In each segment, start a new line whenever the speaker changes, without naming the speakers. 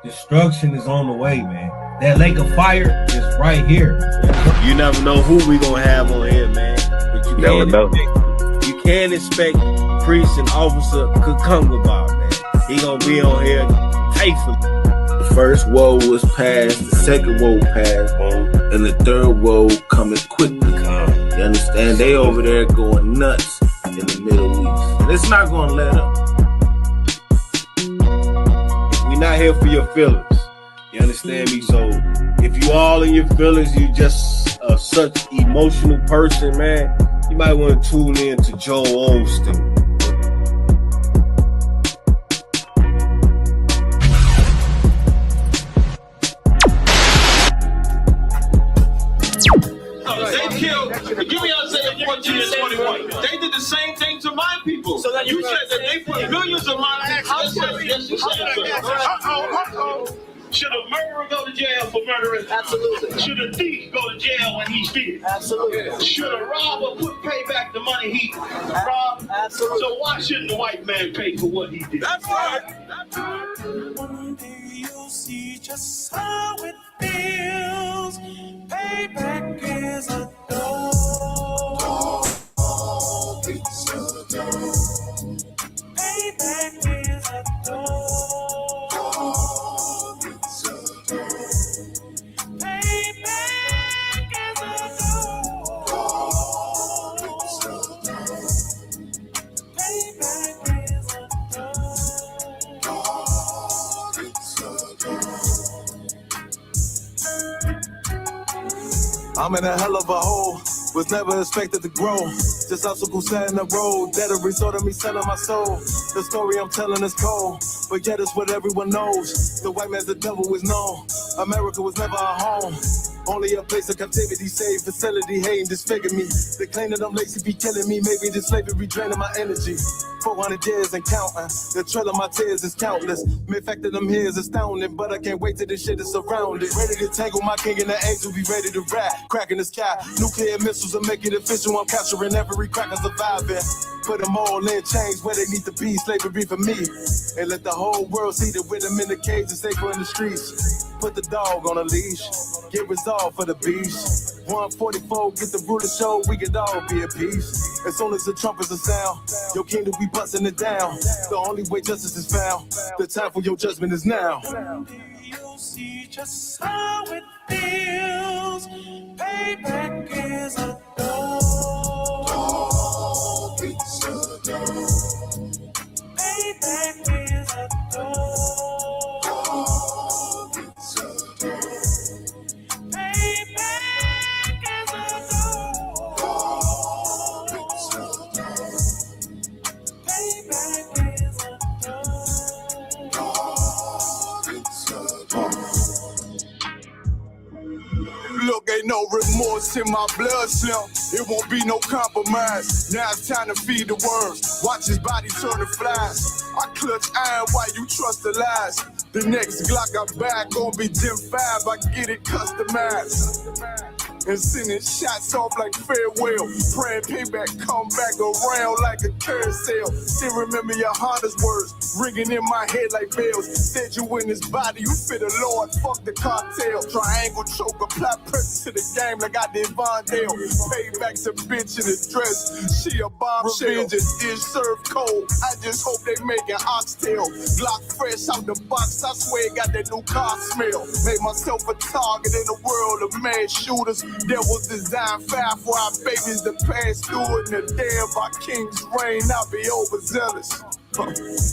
Destruction is on the way, man. That lake of fire is right here.
You never know who we gonna have on here, man. But you can't expect Priest and Officer Kukunga, man. He gonna be on here faithfully. The first woe was passed, the second woe passed, and the third woe coming quickly. You understand? They over there going nuts in the Middle East. And it's not gonna let up. We're not here for your feelings. You understand me? So if you all in your feelings, you just such emotional person, man, you might want to tune in to Joel Osteen.
They killed, give me Isaiah 14 and 21. They did the same thing to my people. So that you said that they put millions of my access. Yes, you said. Should a murderer go to jail for murdering? Absolutely. Should a thief go to jail when he steals? Absolutely. Should a robber pay back the money he robbed? Absolutely. So why shouldn't the white man pay for what he did? That's right. That's right. One day you'll see just how it feels. Payback is a door. Payback is a door.
I'm in a hell of a hole, was never expected to grow. Just obstacle set in the road, that a result of me selling my soul. The story I'm telling is cold, but yet it's what everyone knows. The white man's the devil is known. America was never our home. Only a place of captivity, safe facility, hating, disfigure me. They claim that I'm lazy, be killing me. Maybe this slavery draining my energy. 400 years and counting. The trail of my tears is countless. The fact that I'm here is astounding, but I can't wait till this shit is surrounded. Ready to tangle my king and the angel, be ready to rap. Cracking the sky, nuclear missiles will make it official. I'm capturing every cracker surviving. Put them all in chains where they need to be. Slavery for me. And let the whole world see the rhythm in the cage and safer in the streets. Put the dog on a leash. Get resolved for the beast. 144, get the ruler show, we could all be at peace. As soon as the trumpets are sound, your kingdom we busting it down. The only way justice is found, the time for your judgment is now. You'll see just how it feels. Payback is a door. Payback is a door. Look, ain't no remorse in my blood, Slim. It won't be no compromise. Now it's time to feed the worms. Watch his body turn to flies. I clutch iron while you trust the lies. The next Glock I buy gon' be Gen 5. I get it customized. And sending shots off like farewell. Praying payback come back around like a carousel. Still remember your Honda's words ringing in my head like bells. Said you in his body, you fit the Lord, fuck the cartel. Triangle choke, apply pressure to the game like I did Vondale. Payback's a bitch in a dress, she a bombshell. Revenge is served cold, I just hope they making oxtail. Glock fresh out the box, I swear it got that new car smell. Made myself a target in a world of mad shooters. There was design fire for our babies to pass through. In the day of our king's reign, I'll be overzealous.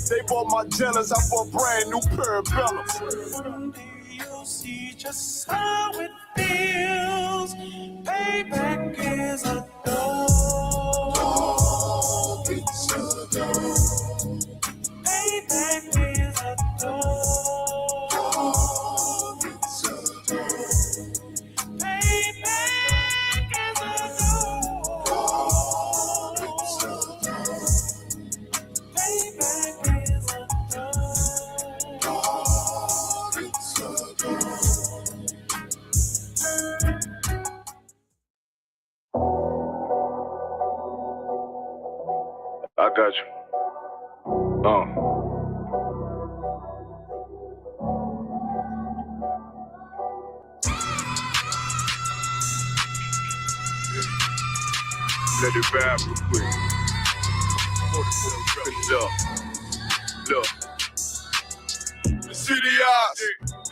They bought my jealous, I bought brand new parabellums. One day you'll see just how it feels. Payback is a door. Payback is a door.
I got you. let it ride real quick. Look.
The city eyes,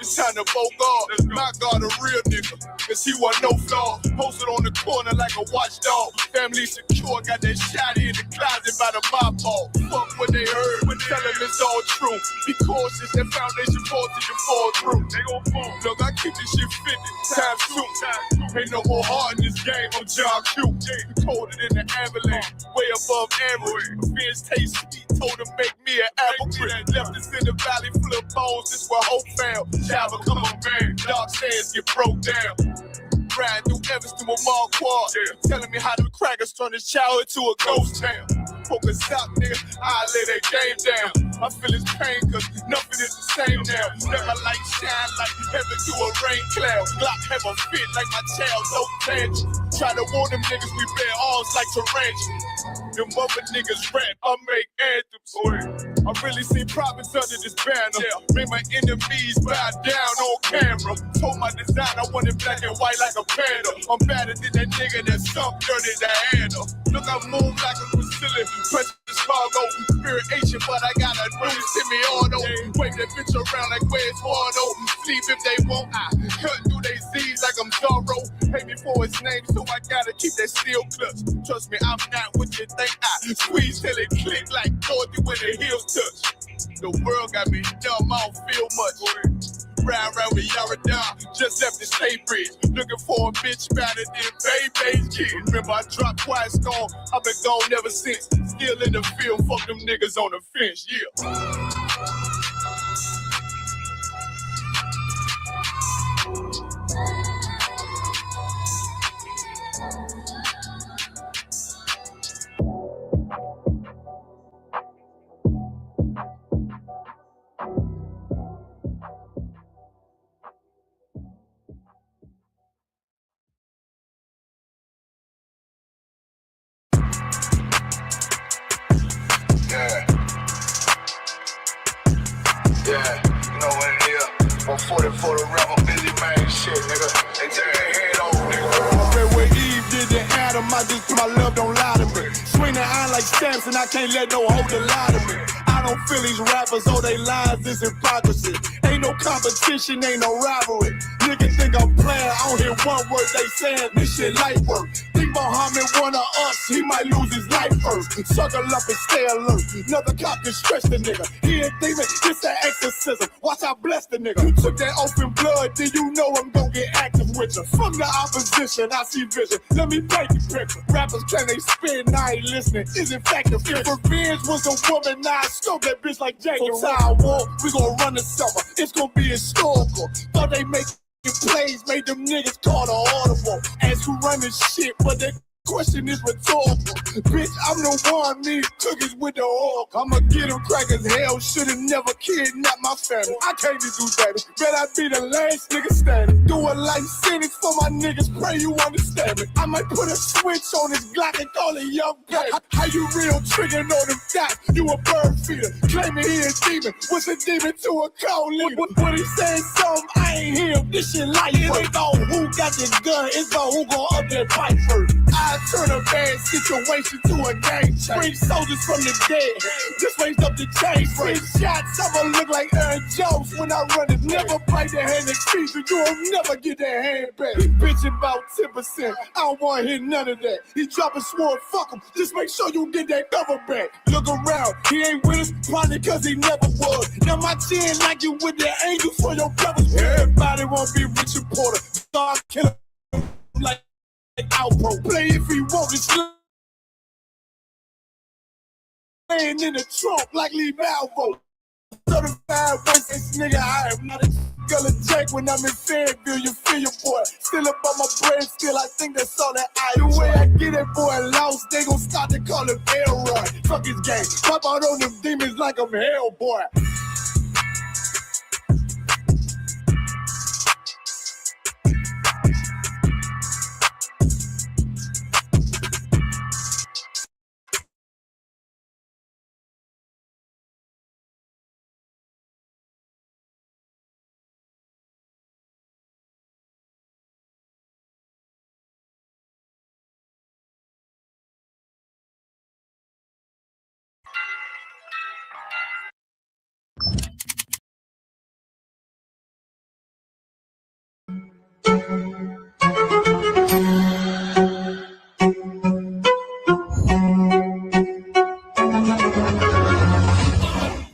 it's time to vote God. My God, a real nigga, cause he wasn't no flaw. Posted on the corner like a watchdog. Family secure, got that shotty in the closet by the mob ball. Fuck what they heard, but tell them it's all true. Be cautious, that foundation falls till you fall through. They gon' fall. Look, I keep this shit 50 times two. Ain't no more heart in this game, I'm John Q. Colder than the avalanche, way above average. Fence taste sweet, told him make me an apple tree. Left us in the valley full of bones, this where hope found. Java, come on, man, dark sands get broke down. Riding through Evanston with Mark Quad, telling me how them crackers turn this childhood to a ghost town. Focus out, nigga, I lay that game down. I feel his pain, cause nothing is the same now. Never light shine like heaven through a rain cloud. Glock have a fit like my child, no tangent. Try to warn them niggas we bear arms like tarantulas. Them other niggas rap, I make anthems. I really see profits under this banner. Made my enemies bow down on camera. Told my design I wanted black and white like a panda. I'm better than that nigga that sunk dirty the handle. Look, I move like a Brazilian. Press the cargo, spirit ancient, but I got a new semi-auto. Wave that bitch around like where's Wardo. Sleep if they want, I cut through they Z's like I'm Zorro. Pay me for his name, so I gotta keep that steel clutch. Trust me, I'm not what you think. I squeeze till it click like Dorothy when the heels touch. The world got me dumb, I don't feel much. Ride around with Yaradon, just left the state bridge. Looking for a bitch better than Baby's kid. Remember, I dropped Quiet Storm, I've been gone ever since. Still in the field, fuck them niggas on the fence, yeah. Yeah, you know what it is. 140 for the rebel, busy man shit, nigga. They take their head over, nigga. I read where Eve did to Adam, I just put my love, don't lie to me. Swing the iron like Samson, I can't let no holder lie to me. I don't feel these rappers, oh they lies, this hypocrisy. Ain't no competition, ain't no rivalry. Nigga think I'm playing, I don't hear one word they saying, this shit light work. Think Muhammad one of us, he might lose his life first. Suckle up and stay alert, another cop can stretch the nigga. He ain't thieving, it's an exorcism, watch I bless the nigga. You took that open blood, then you know I'm gon' get active with you. From the opposition, I see vision, let me paint the picture. Rappers can they spit, and I ain't listening, is in fact the If revenge was a woman, now I scope that bitch like Jake. So I war, we gon' run the summer, it's gon' be historical. Thought they make plays, made them niggas call the audible. Ask who run this shit, but the question is rhetorical. Bitch, I'm the one, me cookies with the oil. I'ma get them crackers, hell, should've never kidnapped my family. I can't do that, bet I be the last nigga standing. Do a life sentence for my niggas, pray you understand me. I might put a switch on this Glock and call it young guy. How you real triggering on them dots? You a bird feeder, claiming he a demon. What's a demon to a cold leader? When he saying something, I ain't him, this shit life. It ain't about who got this gun, it's about who gon' up that fight first. I turn a bad situation to a game change. Bring soldiers from the dead, just raised up the chain. Bring shots, I'ma look like Aaron Jones when I run it. Never bite the hand that feeds you, you'll never get that hand back. He bitching about 10%, I don't wanna hear none of that. He dropping sword, fuck him, just make sure you get that cover back. Look around, he ain't with us, probably cause he never was. Now my chin like you with the angels for your brothers. Everybody won't be Richard Porter, star killer like Outbro. Play if he want, it's laying in the trunk like Lee Malvo. Certified racist nigga, I am not a Gullah Jake when I'm in Fayetteville, you feel your boy. Still up on my bread, still I think that's all that I do. The way I get it, boy, lost, they gon' start to call him Elroy. Fuck his game, pop out on them demons like I'm Hellboy.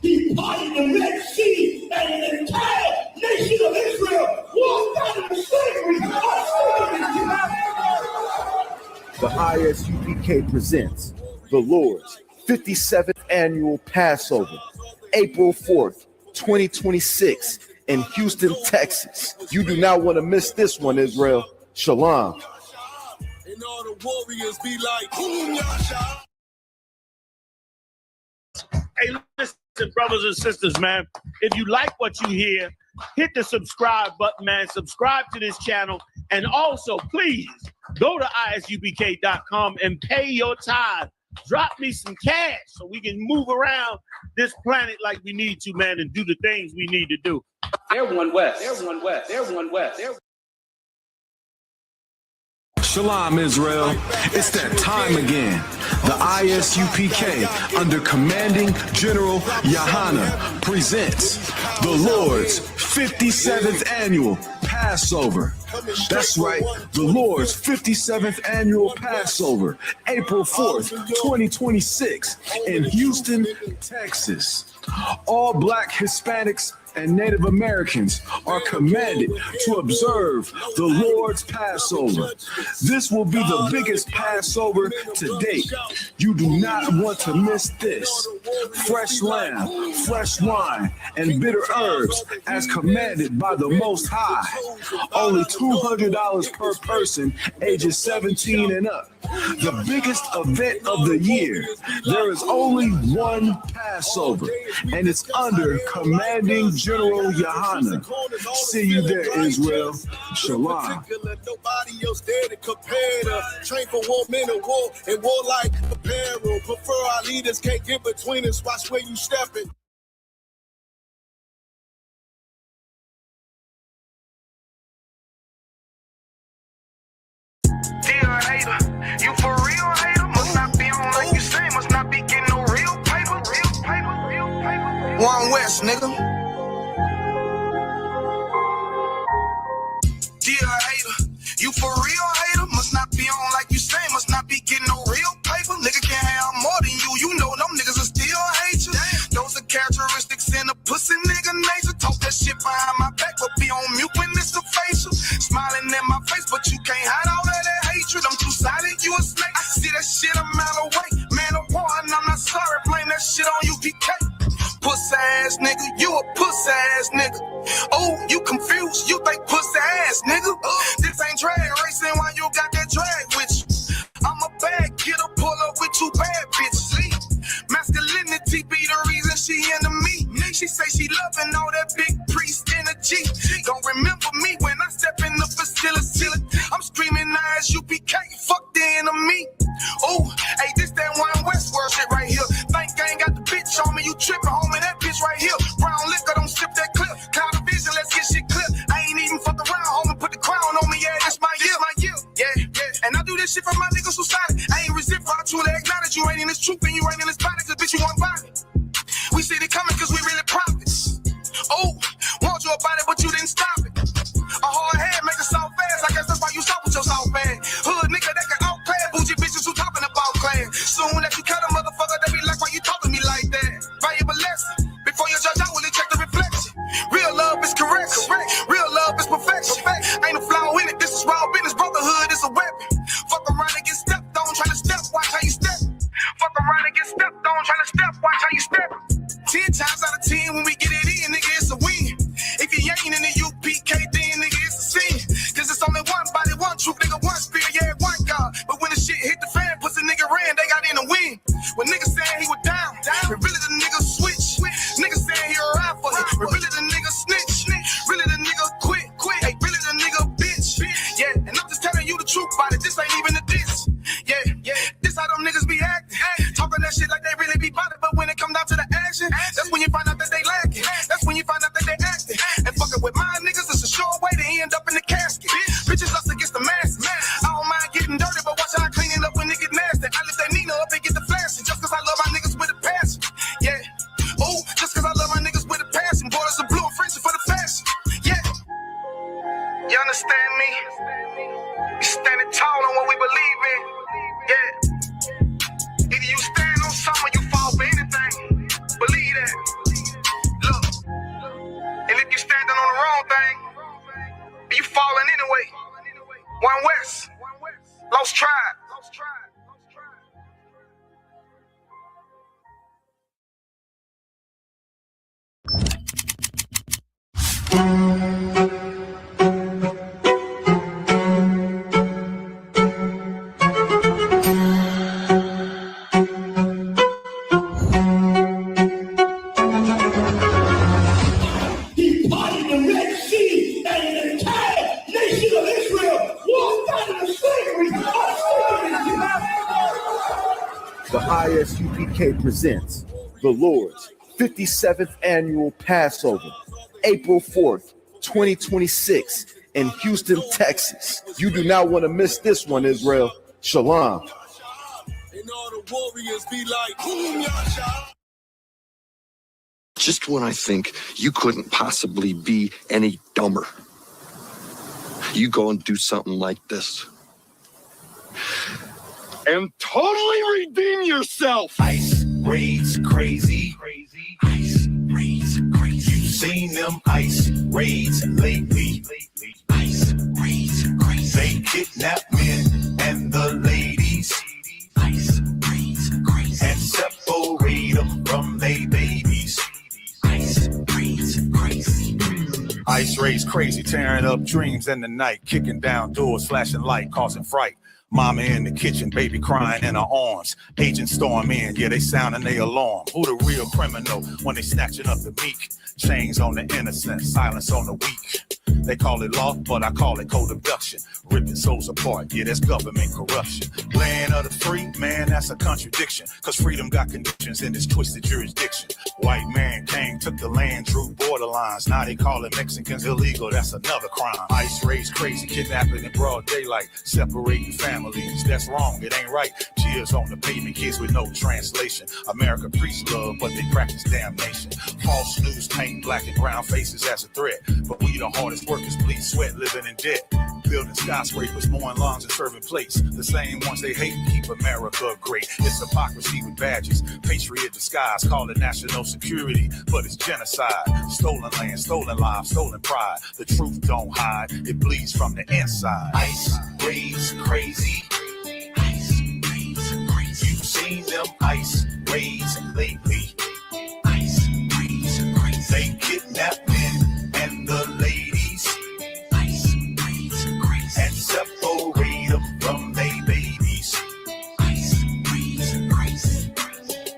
He parted the Red Sea, and the entire nation of Israel walked out of slavery.
The ISUPK presents the Lord's 57th Annual Passover, April 4th, 2026 in Houston, Texas. You do not want to miss this one, Israel. Shalom.
And all the warriors be like, boom, y'all.
Hey, listen, brothers and sisters, man. If you like what you hear, hit the subscribe button, man. Subscribe to this channel. And also, please, go to isupk.com and pay your tithe. Drop me some cash so we can move around this planet like we need to, man, and do the things we need to do.
They're one West. They're one West. They're one West.
Shalom, Israel. It's that time again. The ISUPK, under Commanding General Yahana, presents the Lord's 57th Annual Passover. That's right, the Lord's 57th Annual Passover, April 4th, 2026, in Houston, Texas. All Black, Hispanics, and Native Americans are commanded to observe the Lord's Passover. This will be the biggest Passover to date. You do not want to miss this. Fresh lamb, fresh wine, and bitter herbs as commanded by the Most High. Only $200 per person, ages 17 and up. The biggest event of the year. There is only one Passover, and it's under Commanding General Yahana. See you there, Israel. Shalom.
Nobody else there to compare to. Train for war, men of war, and war like apparel. Prefer our leaders, can't get between us. Watch where you stepping.
Dear hater, you for real hater? Must not be on like you say, must not be getting no real paper. One West, nigga. Dear hater, you for real hater? Must not be on like you say, must not be getting no real paper. Nigga can't have more than you know them niggas will still hate you. Those are characteristics in a pussy nigga nature. Talk that shit behind my back, but be on mute when it's a facial. Smiling in my face, but you can't hide all of that hatred. I'm too silent, you a snake. I see that shit a mile away. Man of war, and I'm not sorry. Blame that shit on UPK. Pussy ass nigga, you a pussy ass nigga. Oh, you confused, you think pussy ass nigga. This ain't drag racing while you got that drag with you. I'm a bad kidder, pull up with two bad bitches. Masculinity be the reason she into me. She say she loving all that big priest energy. Don't remember me when I step in the facility. I'm screaming ISUPK, fuck the enemy. Oh, hey, this that One West world shit right here. Think I ain't got the bitch on me, you tripping, homie, that bitch right here. Brown liquor, don't strip that clip. Cloud of vision, let's get shit clip. I ain't even fuck around, homie, put the crown on me, yeah, that's my year, yeah. And I do this shit for my niggas society. I ain't resent, but I truly acknowledge you ain't in this truth and you ain't in this body, cause bitch, you want body. We see it coming cause we really prophets. Oh, want you about it, but you didn't stop it. A hard head make it soft fast, I guess that's why you stop with your soft bag. Hood nigga that can outclass, bougie bitches who talking about class. Soon as you cut a motherfucker, they be like, why you talking to me like that? Valuable lesson. Before you judge, I will check the reflection. Real love is correct. Real love is perfection. Ain't a flaw in it, this is raw business. Brotherhood is a weapon. Fuck around and get stepped on, try to step, watch how you step. Fuck around and get stepped on, try to step, watch how you step. 10 times
The ISUPK presents the Lord's 57th Annual Passover, April 4th, 2026 in Houston, Texas. You do not want to miss this one, Israel. Shalom.
Just when I think you couldn't possibly be any dumber, you go and do something like this and totally redeem yourself.
Ice raids crazy. Ice raids crazy. You've seen them ice raids lately. Ice raids crazy. They kidnap men and the ladies. Ice raids crazy. And separate them from their babies. Ice raids crazy.
Ice raids crazy, tearing up dreams in the night, kicking down doors, flashing light, causing fright. Mama in the kitchen, baby crying in her arms. Agents storm in, yeah, they sounding their alarm. Who the real criminal when they snatching up the meek? Chains on the innocent, silence on the weak. They call it law, but I call it co-abduction. Ripping souls apart, yeah, that's government corruption. Land of the free, man, that's a contradiction. Cause freedom got conditions in this twisted jurisdiction. White man came, took the land, drew borderlines. Now they calling Mexicans illegal, that's another crime. Ice raids crazy, kidnapping in broad daylight. Separating families, that's wrong, it ain't right. Cheers on the pavement, kids with no translation. America preach love, but they practice damnation. False news paint black and brown faces as a threat. But we the hardest workers bleed sweat, living in debt. Building skyscrapers, mowing lawns and serving plates. The same ones they hate keep America great. It's hypocrisy with badges. Patriot disguise, call it national security, but it's genocide. Stolen land, stolen lives, stolen pride. The truth don't hide, it bleeds from the inside.
Ice raids crazy. Ice raids crazy. You've seen them ice raids lately. Ice raids crazy. They kidnap men and the ladies. Ice raids crazy. And separate them from their babies. Ice raids crazy.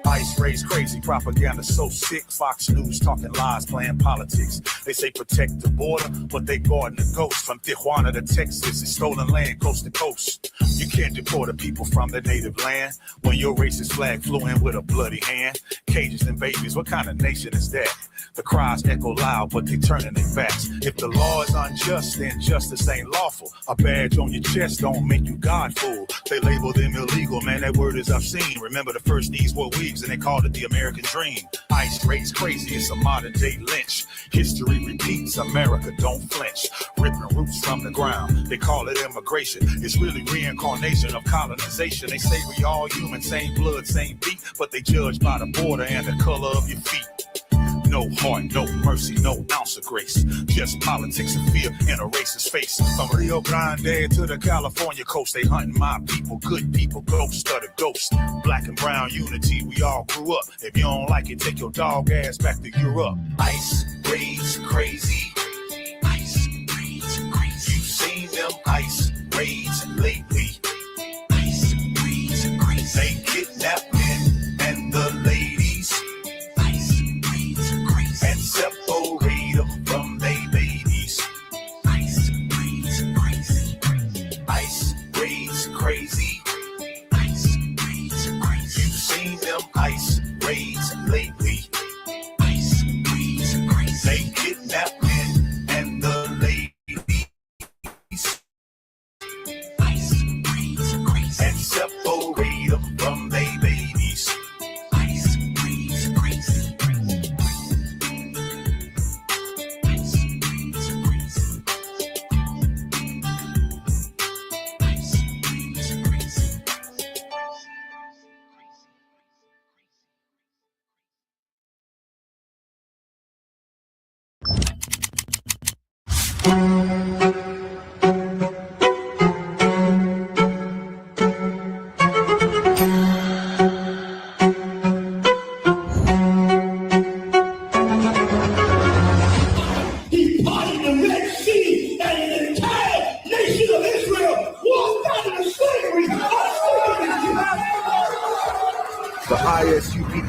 Ice raids crazy, propaganda so sick. Fox News talking lies, playing politics. They say protect the border, but they guarding the ghost. From Tijuana to Texas, it's stolen land coast to coast. You can't deport the people from their native land when your racist flag flew in with a bloody hand. Cages and babies, what kind of nation is that? The cries echo loud, but they turning their backs. If the law is unjust, then justice ain't lawful. A badge on your chest don't make you Godful. They label them illegal, man, that word is obscene. Remember the first these were weaves and they called it the American dream. Ice raids crazy, it's a modern day lynch. History repeats, America don't flinch. Ripping roots from the ground, they call it immigration. It's really reincarnation of colonization. They say we all human, same blood, same beat, but they judge by the border and the color of your feet. No heart, no mercy, no ounce of grace. Just politics and fear in a racist face. From Rio Grande to the California coast, they hunting my people, good people, ghost of the ghost. Black and brown unity, we all grew up. If you don't like it, take your dog ass back to Europe.
Ice raids crazy. Ice raids crazy. You've seen them ice raids lately. Ice raids crazy. They kidnap men and the ladies. Ice raids crazy. And separate them from their babies. Ice raids crazy. Ice raids crazy. Ice raids crazy. You've seen them ice raids lately. Ice raids crazy. They kidnap men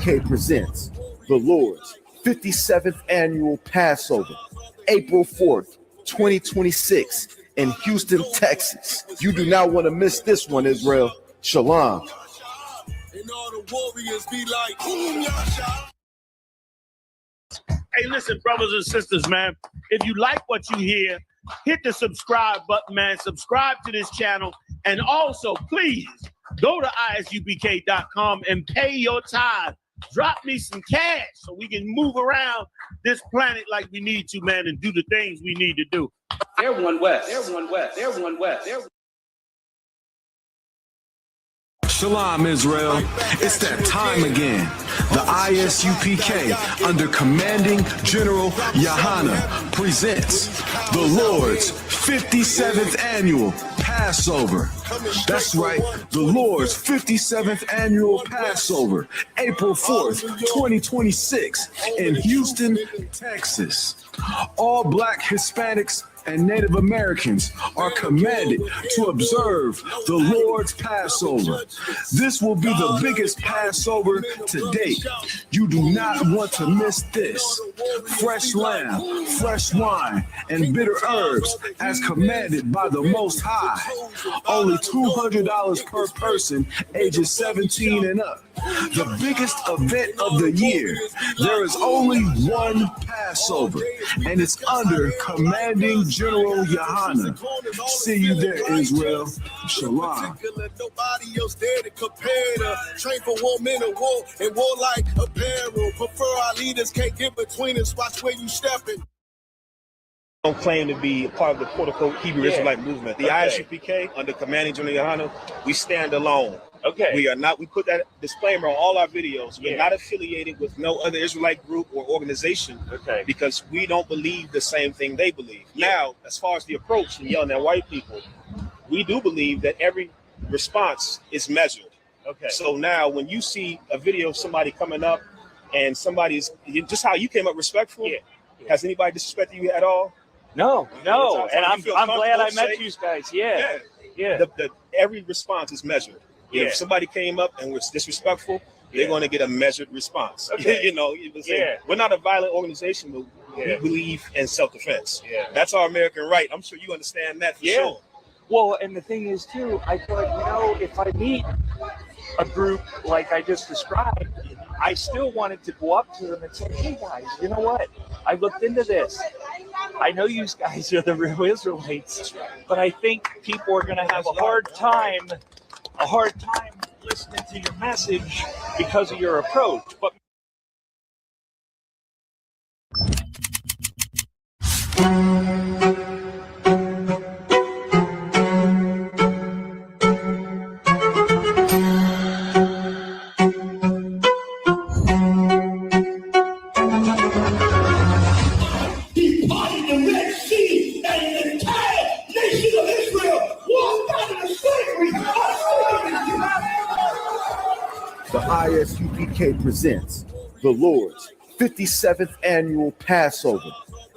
UPK presents the Lord's 57th Annual Passover, April 4th, 2026 in Houston, Texas. You do not want to miss this one, Israel. Shalom.
And all the warriors be like, boom, y'all shout.
Hey, listen, brothers and sisters, man. If you like what you hear, hit the subscribe button, man. Subscribe to this channel. And also, please, go to isupk.com and pay your tithe. Drop me some cash so we can move around this planet like we need to, man, and do the things we need to do.
They're one West. They're one West. They're one West. They're
Shalom, Israel. It's that time again. The ISUPK, under Commanding General Yahana, presents the Lord's 57th Annual Passover. That's right, the Lord's 57th Annual Passover, April 4th, 2026, in Houston, Texas. All Black, Hispanics, and Native Americans are commanded to observe the Lord's Passover. This will be the biggest Passover to date. You do not want to miss this. Fresh lamb, fresh wine, and bitter herbs as commanded by the Most High. Only $200 per person, ages 17 and up. The biggest event of the year. There is only one Passover, and it's under Commanding General Yahana. See you there, Israel. Shalom.
Nobody else there to compare to. Train for war, men of war, and war like a barrel. Prefer our leaders, can't get between us. Watch where you stepping.
Don't claim to be a part of the quote-unquote Hebrew Israelite movement. The ISUPK, under Commanding General Yahana, we stand alone.
Okay.
We are not, we put that disclaimer on all our videos. We're not affiliated with no other Israelite group or organization because we don't believe the same thing they believe. Now, as far as the approach and yelling at white people, we do believe that every response is measured.
Okay.
So now when you see a video of somebody coming up and somebody's, just how you came up respectful, has anybody disrespected you at all?
No. And I'm glad I met you guys. Yeah.
Every response is measured. If somebody came up and was disrespectful, they're going to get a measured response.
Okay.
You know, we're not a violent organization, but we believe in self-defense. That's our American right. I'm sure you understand that for sure.
Well, and the thing is, too, I thought, if I meet a group like I just described, I still wanted to go up to them and say, hey, guys, you know what? I looked into this. I know you guys are the real Israelites, but I think people are going to have a hard time listening to your message because of your approach. But
The ISUPK presents the Lord's 57th Annual Passover,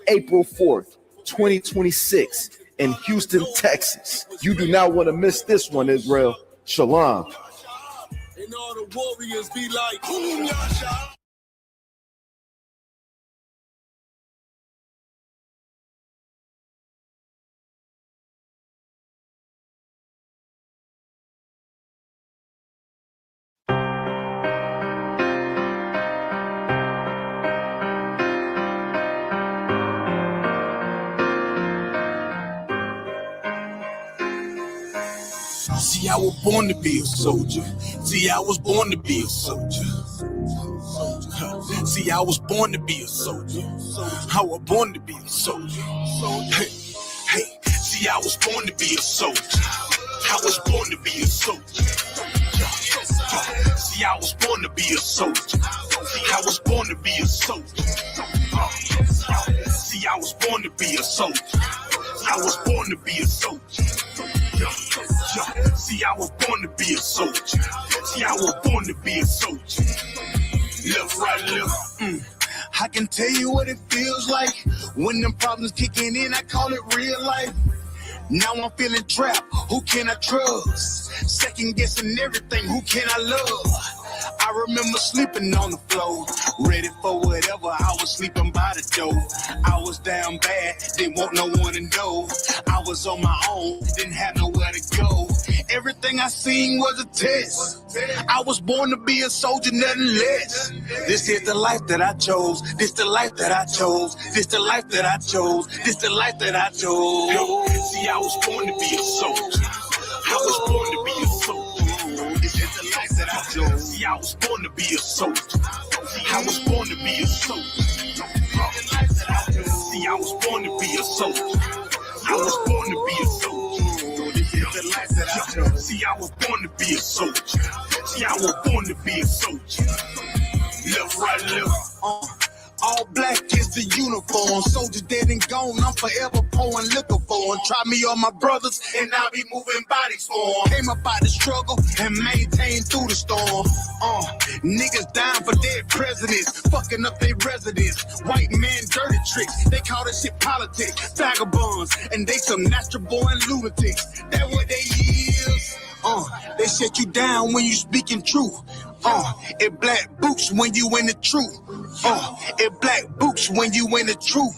April 4th, 2026 in Houston, Texas. You do not want to miss this one, Israel. Shalom.
And all the warriors be like, boom, y'all shout. See, I was born to be a soldier. See, I was born to be a soldier. See, I was born to be a soldier. I was born to be a soldier. Hey, see, I was born to be a soldier. I was born to be a soldier. See, I was born to be a soldier. I was born to be a soldier. See, I was born to be a soldier. I was born to be a soldier. See, I was born to be a soldier. See, I was born to be a soldier. Left, right, left. I can tell you what it feels like when them problems kicking in. I call it real life. Now I'm feeling trapped. Who can I trust? Second guessing everything. Who can I love? I
I remember sleeping on the floor, ready for whatever. I was sleeping by the door. I was down bad, didn't want no one to know. I was on my own, didn't have nowhere to go. Everything I seen was a test. I was born to be a soldier, nothing less. This is the life that I chose. This the life that I chose. This the life that I chose. This the life that I chose.
See, I was born to be a soldier. I was born to be a soldier. This is the life that I chose. See, I was born to be a soldier. I was born to be a soldier. See, I was born to be a soldier. I was born to be a soldier. This is the life that I chose. See, I was born to be a soldier. See, I was born to be a soldier. Left, right, left.
All black is the uniform. Soldiers dead and gone. I'm forever pouring liquor for 'em. Try me on my brothers, and I'll be moving bodies for 'em. Came up out the struggle and maintained through the storm. Niggas dying for dead presidents, fucking up their residence. White man dirty tricks. They call that shit politics. Vagabonds, and they some natural born lunatics. That what they is. They shut you down when you speaking truth. It black boots when you in the truth. It black boots when you in the truth.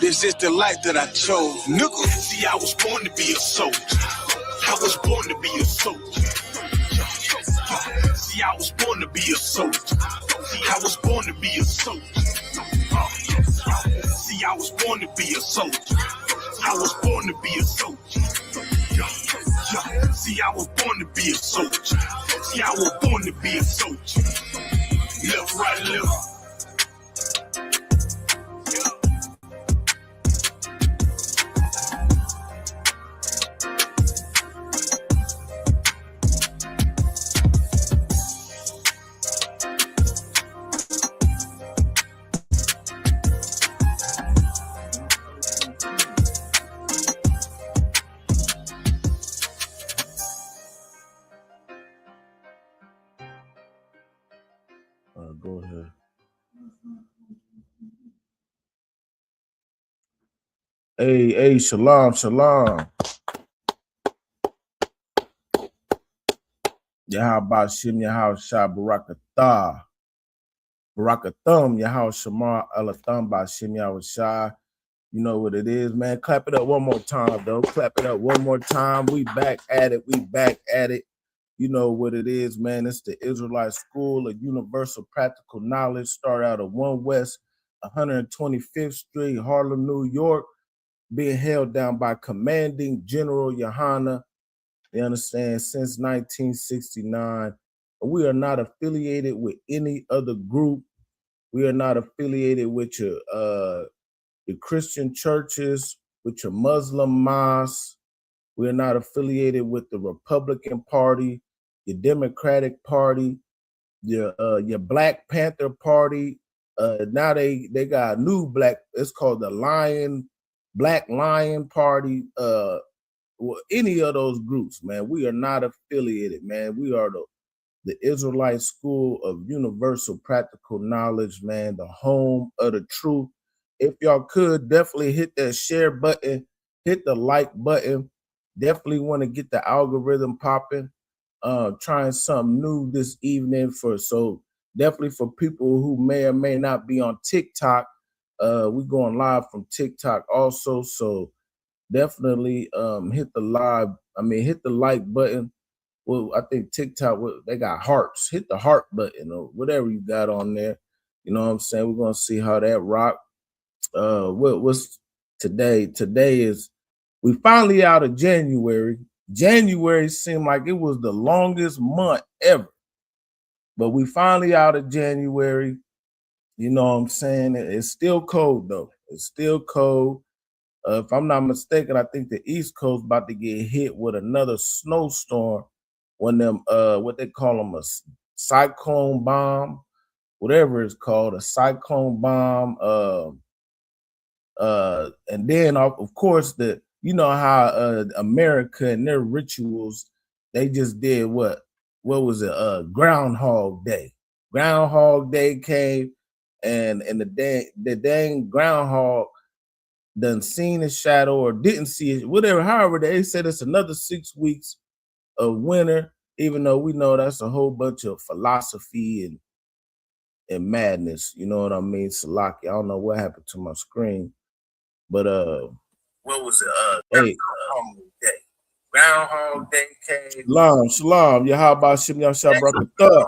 This is the life that I chose, nigga.
See, I was born to be a soldier. I was born to be a soldier. See, I was born to be a soldier. I was born to be a soldier. See, I was born to be a soldier. I was born to be a soldier. See, I was born to be a soldier. See, I was born to be a soldier. Left, right, left.
Go ahead. Hey, shalom. Yahweh Shem Yahweh Shah Barakatah. Barakathum Yahweh Shamar Alatham Bashim Yahweh Shah. You know what it is, man. Clap it up one more time, though. Clap it up one more time. We back at it. You know what it is, man. It's the Israelite School of Universal Practical Knowledge. Start out of 1 West 125th Street, Harlem, New York. Being held down by Commanding General Yohana. You understand? Since 1969. We are not affiliated with any other group. We are not affiliated with your Christian churches, with your Muslim mosques. We are not affiliated with the Republican Party, your Democratic Party, your Black Panther Party. Now they got a new it's called the Black Lion Party. Any of those groups, man. We are not affiliated, man. We are the Israelite School of Universal Practical Knowledge, man, the home of the truth. If y'all could, definitely hit that share button, hit the like button. Definitely want to get the algorithm popping. Trying something new this evening definitely for people who may or may not be on TikTok. We're going live from TikTok also. So definitely hit the like button. Well, I think TikTok, they got hearts. Hit the heart button or whatever you got on there. You know what I'm saying? We're going to see how that rock. What's today? Today is, we finally out of January. January seemed like it was the longest month ever. But we finally out of January. You know what I'm saying? It's still cold, though. It's still cold. If I'm not mistaken, I think the East Coast about to get hit with another snowstorm. One of them, what they call them, a cyclone bomb, whatever it's called, a cyclone bomb. And then, of course, you know how America and their rituals, they just did what was it? Groundhog Day. Groundhog Day came, and the dang groundhog done seen his shadow or didn't see it, whatever. However, they said it's another 6 weeks of winter. even though we know that's a whole bunch of philosophy and madness. You know what I mean? Salaki. I don't know what happened to my screen, but
what was it?
Hey,
Groundhog Day came.
Shalom. Yeah, how about Shim Yahshua Barakatah?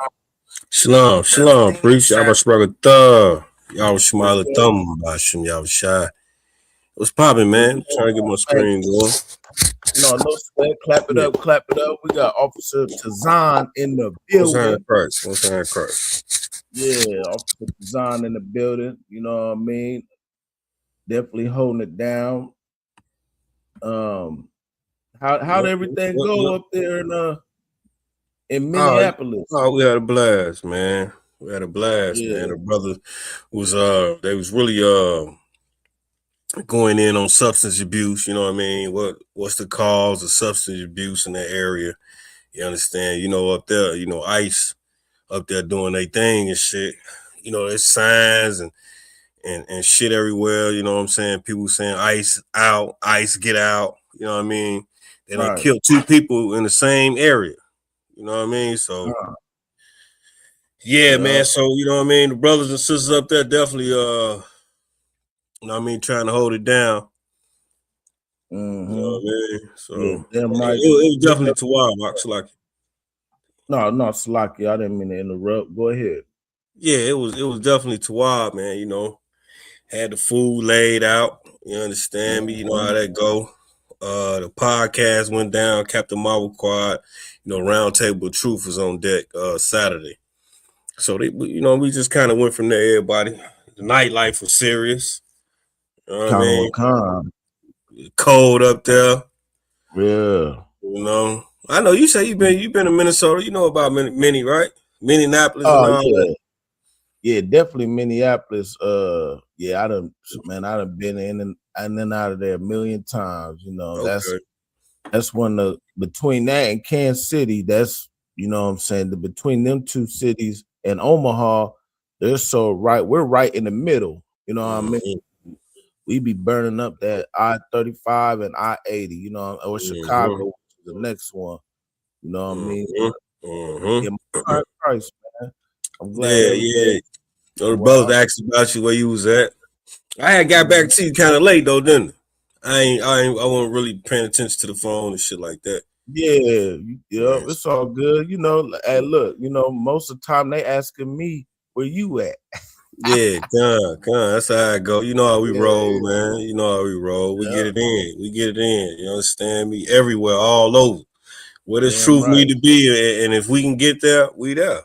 Shalom. Preach. Y'all Barakatah. Y'all Shema Thumb by Shim Yahshua. What's popping, man? Trying to get my screen going.
No sweat. Clap it up. We got Officer Tazan in the building.
What's hand Christ?
Yeah, Officer Tazan in the building. You know what I mean? Definitely holding it down. How'd everything go up there in Minneapolis?
We had a blast, man. Man. The brother was they was really going in on substance abuse. You know what I mean? What's the cause of substance abuse in that area? You understand? You know, up there, you know, ICE up there doing their thing and shit. You know, there's signs and shit everywhere. You know what I'm saying? People saying ICE out, ICE get out. You know what I mean? They done killed 2 people in the same area. You know what I mean? So, man. So, you know what I mean? The brothers and sisters up there definitely, you know what I mean, trying to hold it down.
Mm-hmm.
You know what I mean? So,
damn right.
It was definitely too wild, Salaki.
No, Salaki. I didn't mean to interrupt. Go ahead.
Yeah, it was definitely too wild, man. You know, had the food laid out. You understand me? You know how that go. The podcast went down. Captain Marvel Quad, you know, Roundtable Truth was on deck Saturday. So they, you know, we just kind of went from there. Everybody, the nightlife was serious. You know what I mean? Cold up there.
Yeah.
You know, I know you say you've been in Minnesota. You know about Minnie, right? Minneapolis.
Yeah, definitely Minneapolis. Yeah, I done been in and out of there a million times. You know, that's one of between that and Kansas City. That's, you know what I'm saying, between them 2 cities and Omaha, we're right in the middle. You know what I mean? We be burning up that I-35 and I-80. You know, or Chicago, the next one. You know what I mean? Yeah, Christ, man. I'm glad.
Yeah. So the brothers asked about you where you was at. I had got back to you kind of late though, didn't I? I wasn't really paying attention to the phone and shit like that.
Yeah, it's all good. You know, hey, look, you know, most of the time they asking me where you at.
Yeah, come. That's how I go. You know how we roll, man. You know how we roll. We get it in. You understand me? Everywhere, all over. Where this truth need to be, and if we can get there, we there.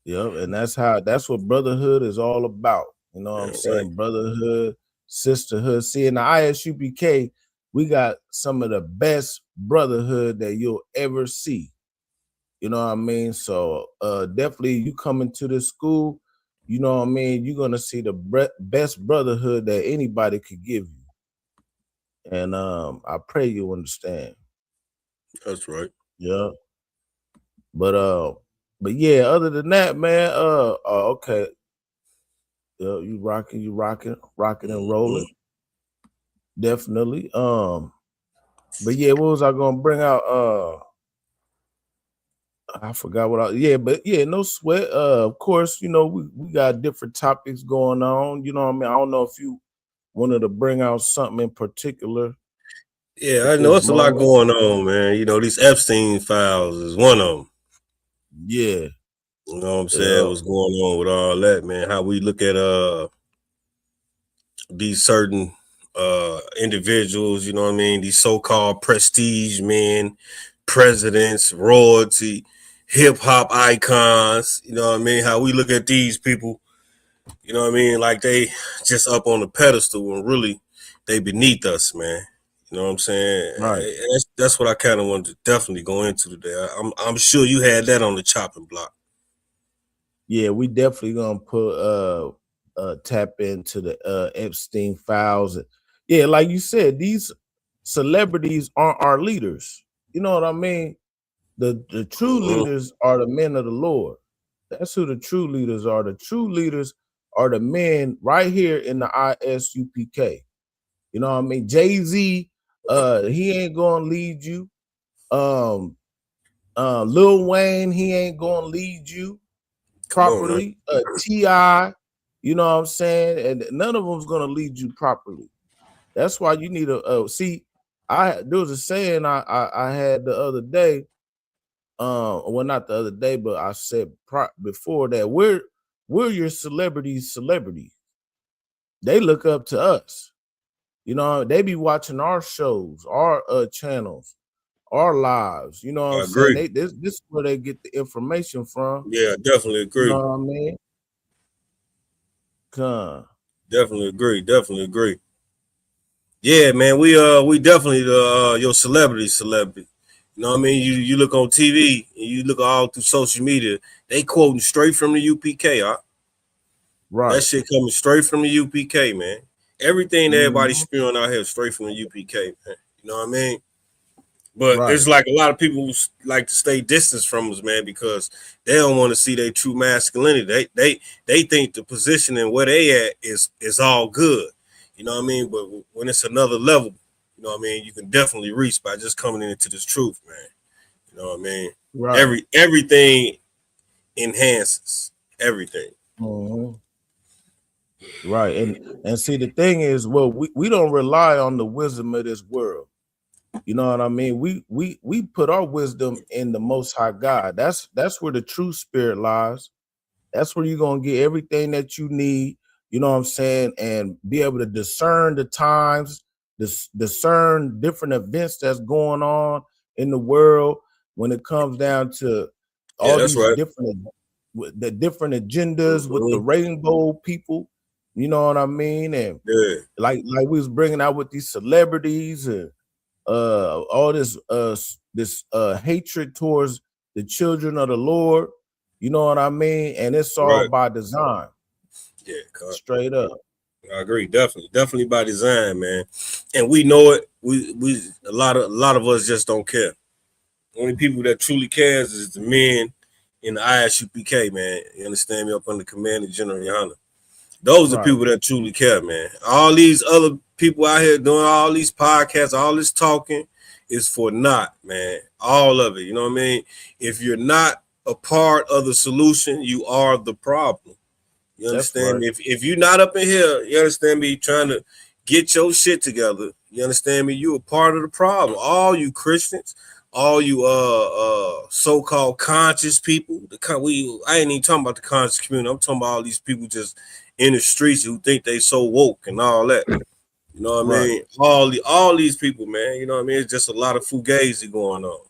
Yep, and that's what brotherhood is all about. You know what I'm saying? Brotherhood, sisterhood. See, in the ISUPK, we got some of the best brotherhood that you'll ever see. You know what I mean? So definitely you come into this school, you know what I mean? You're gonna see the best brotherhood that anybody could give you. And I pray you understand.
That's right.
Yeah. But yeah, other than that, man, okay. Yeah, you rocking and rolling. Definitely. But yeah, what was I gonna bring out? I forgot no sweat. Of course, you know, we got different topics going on. You know what I mean? I don't know if you wanted to bring out something in particular.
Yeah, I know it's a lot going on, man. You know, these Epstein files is one of them.
Yeah.
You know what I'm saying? What's going on with all that, man? How we look at these certain individuals, you know what I mean? These so-called prestige men, presidents, royalty, hip-hop icons, you know what I mean? How we look at these people, you know what I mean? Like they just up on the pedestal when really they beneath us, man. You know what I'm saying?
Right.
That's what I kind of wanted to definitely go into today. I'm sure you had that on the chopping block.
Yeah, we definitely gonna put tap into the Epstein files. Yeah, like you said, these celebrities aren't our leaders. You know what I mean? The true leaders are the men of the Lord. That's who the true leaders are. The true leaders are the men right here in the ISUPK. You know what I mean? Jay-Z, he ain't gonna lead you. Lil Wayne, he ain't gonna lead you properly. T.I., you know what I'm saying? And none of them's gonna lead you properly. That's why you need see. There was a saying I had the other day. Well, not the other day, but I said before that we're your celebrities. They look up to us. You know, they be watching our shows, our channels, our lives. You know what I'm saying? This is where they get the information from.
Yeah, definitely agree.
You know what I mean?
Definitely agree. Yeah, man, we definitely your celebrity. You know what I mean? You look on TV and you look all through social media, they quoting straight from the UPK, huh?
Right.
That shit coming straight from the UPK, man. Everything everybody's spewing out here straight from the UPK, man. You know what I mean? But it's like a lot of people who like to stay distance from us, man, because they don't want to see their true masculinity. They think the position and where they at is all good. You know what I mean? But when it's another level, you know what I mean, you can definitely reach by just coming into this truth, man. You know what I mean?
Right.
Everything enhances everything.
Mm-hmm. Right. And see, the thing is, well, we don't rely on the wisdom of this world. You know what I mean? We put our wisdom in the Most High God. That's where the true spirit lies. That's where you're gonna get everything that you need. You know what I'm saying? And be able to discern the times, discern different events that's going on in the world when it comes down to all these different agendas with the rainbow people. You know what I mean? And like we was bringing out with these celebrities and all this hatred towards the children of the Lord. You know what I mean? And it's all by design.
Yeah,
straight up.
I agree, definitely by design, man. And we know it. We a lot of us just don't care. Only people that truly cares is the men in the ISUPK, man. You understand me? Up under command of General Yohana. Those are people that truly care, man. All these other people out here doing all these podcasts, all this talking is for naught, man. All of it. You know what I mean? If you're not a part of the solution, you are the problem. You understand me? If you're not up in here, you understand me, trying to get your shit together, you understand me? You a part of the problem. All you Christians, all you so-called conscious people, I ain't even talking about the conscious community. I'm talking about all these people just in the streets who think they so woke and all that. You know what I mean? All these people, man, you know what I mean? It's just a lot of fugazi going on.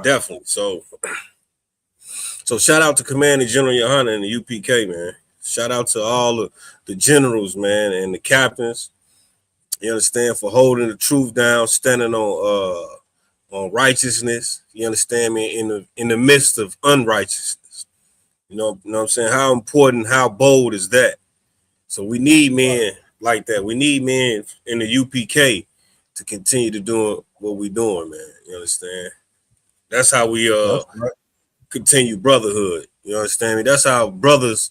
Definitely. So shout out to Commander General Yohana and the UPK, man. Shout out to all the generals, man, and the captains. You understand, for holding the truth down, standing on righteousness. You understand me? In the midst of unrighteousness. You know what I'm saying? How important, how bold is that? So we need men like that. We need men in the UPK to continue to do what we're doing, man. You understand? That's how we continue brotherhood. You understand me? That's how brothers,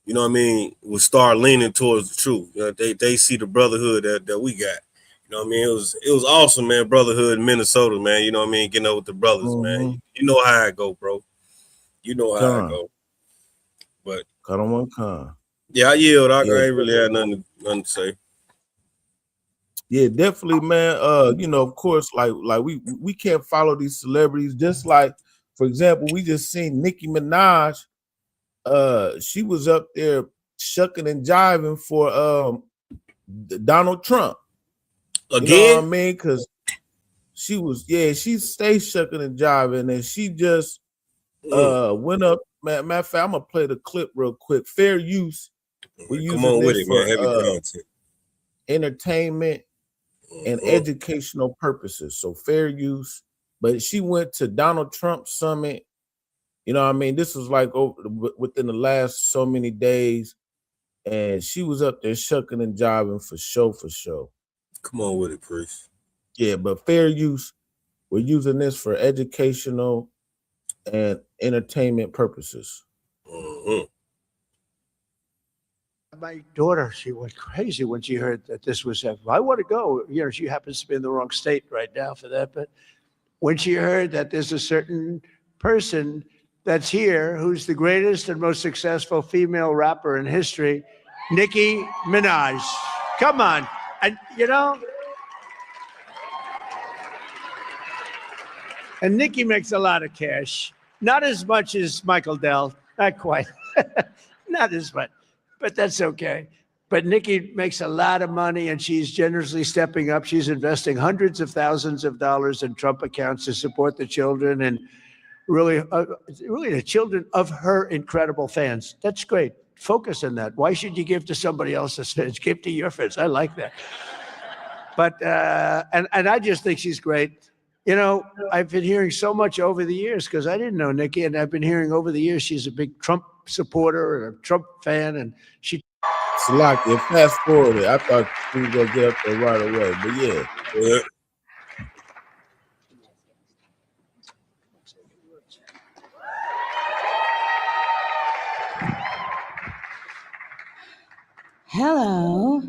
you know what I mean, will start leaning towards the truth. You know, they see the brotherhood that we got. You know what I mean? It was awesome, man. Brotherhood in Minnesota, man. You know what I mean? Getting up with the brothers, man. You know how I go, bro. You know how I go. But
cut on one con.
Yeah, I yield. I ain't really had nothing to say.
Yeah, definitely, man. You know, of course, like we can't follow these celebrities. Just like, for example, we just seen Nicki Minaj. She was up there shucking and jiving for Donald Trump.
Again?
You know what I mean? Because she stays shucking and jiving, and she just went up. Matter of fact, I'm gonna play the clip real quick. Fair use. We're using
Come on
this
with it,
for
man. Heavy content.
Entertainment and educational purposes. So fair use. But she went to Donald Trump summit. You know what I mean? This was like within the last so many days. And she was up there shucking and jiving for show.
Come on with it, Priest.
Yeah, but fair use. We're using this for educational and entertainment purposes.
My daughter, she went crazy when she heard that this was happening. I want to go. You know, she happens to be in the wrong state right now for that. But when she heard that there's a certain person that's here who's the greatest and most successful female rapper in history, Nicki Minaj. Come on. And, you know, and Nicki makes a lot of cash. Not as much as Michael Dell. Not quite. Not as much. But that's okay. But Nicki makes a lot of money, and she's generously stepping up. She's investing hundreds of thousands of dollars in Trump accounts to support the children and really the children of her incredible fans. That's great. Focus on that. Why should you give to somebody else's fans? Give to your fans. I like that. But and I just think she's great. You know, I've been hearing so much over the years because I didn't know Nicki, and I've been hearing over the years she's a big Trump supporter and a Trump fan, and she.
Slocky, fast forward it. I thought she was gonna get up there right away, but yeah.
Hello.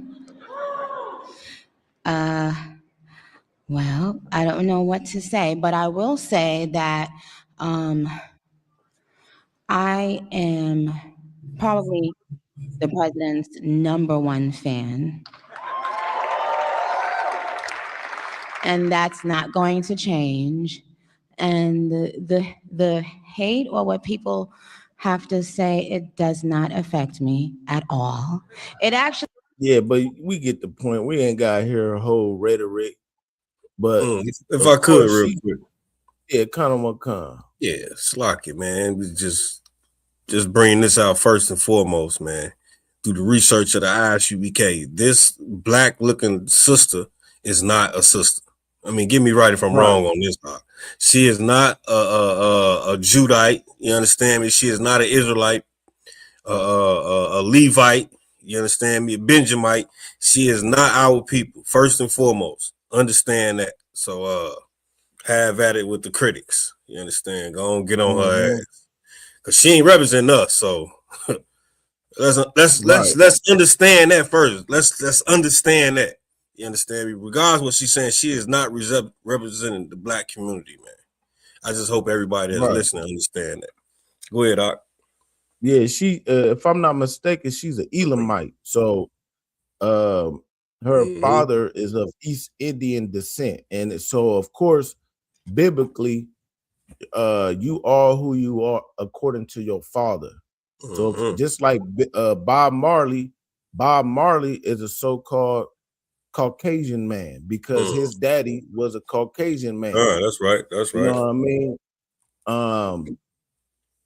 Well, I don't know what to say, but I will say that I am probably the president's #1 fan. And that's not going to change. And the hate or what people have to say, it does not affect me at all. It actually.
Yeah, but we get the point. We ain't got to hear a whole rhetoric. But
if I could, real quick.
Yeah, kind of what kind.
Yeah, Slocky, man. We just bring this out first and foremost, man. Through the research of the ISUPK, this black-looking sister is not a sister. I mean, get me right if I'm wrong on this part. She is not a Judite. You understand me? She is not an Israelite, a Levite. You understand me? A Benjamite. She is not our people, first and foremost. Understand that. So have at it with the critics. You understand? Go on, get on her ass. Cause she ain't representing us. So let's understand that first. Let's understand that. You understand me? Regardless of what she's saying, she is not representing the black community, man. I just hope everybody that's listening understand that. Go ahead, Doc.
Yeah, she if I'm not mistaken, she's an Elamite. So her father is of East Indian descent. And so of course, biblically, you are who you are according to your father. So just like Bob Marley is a so-called Caucasian man because his daddy was a Caucasian man.
That's right. That's right.
You know what I mean?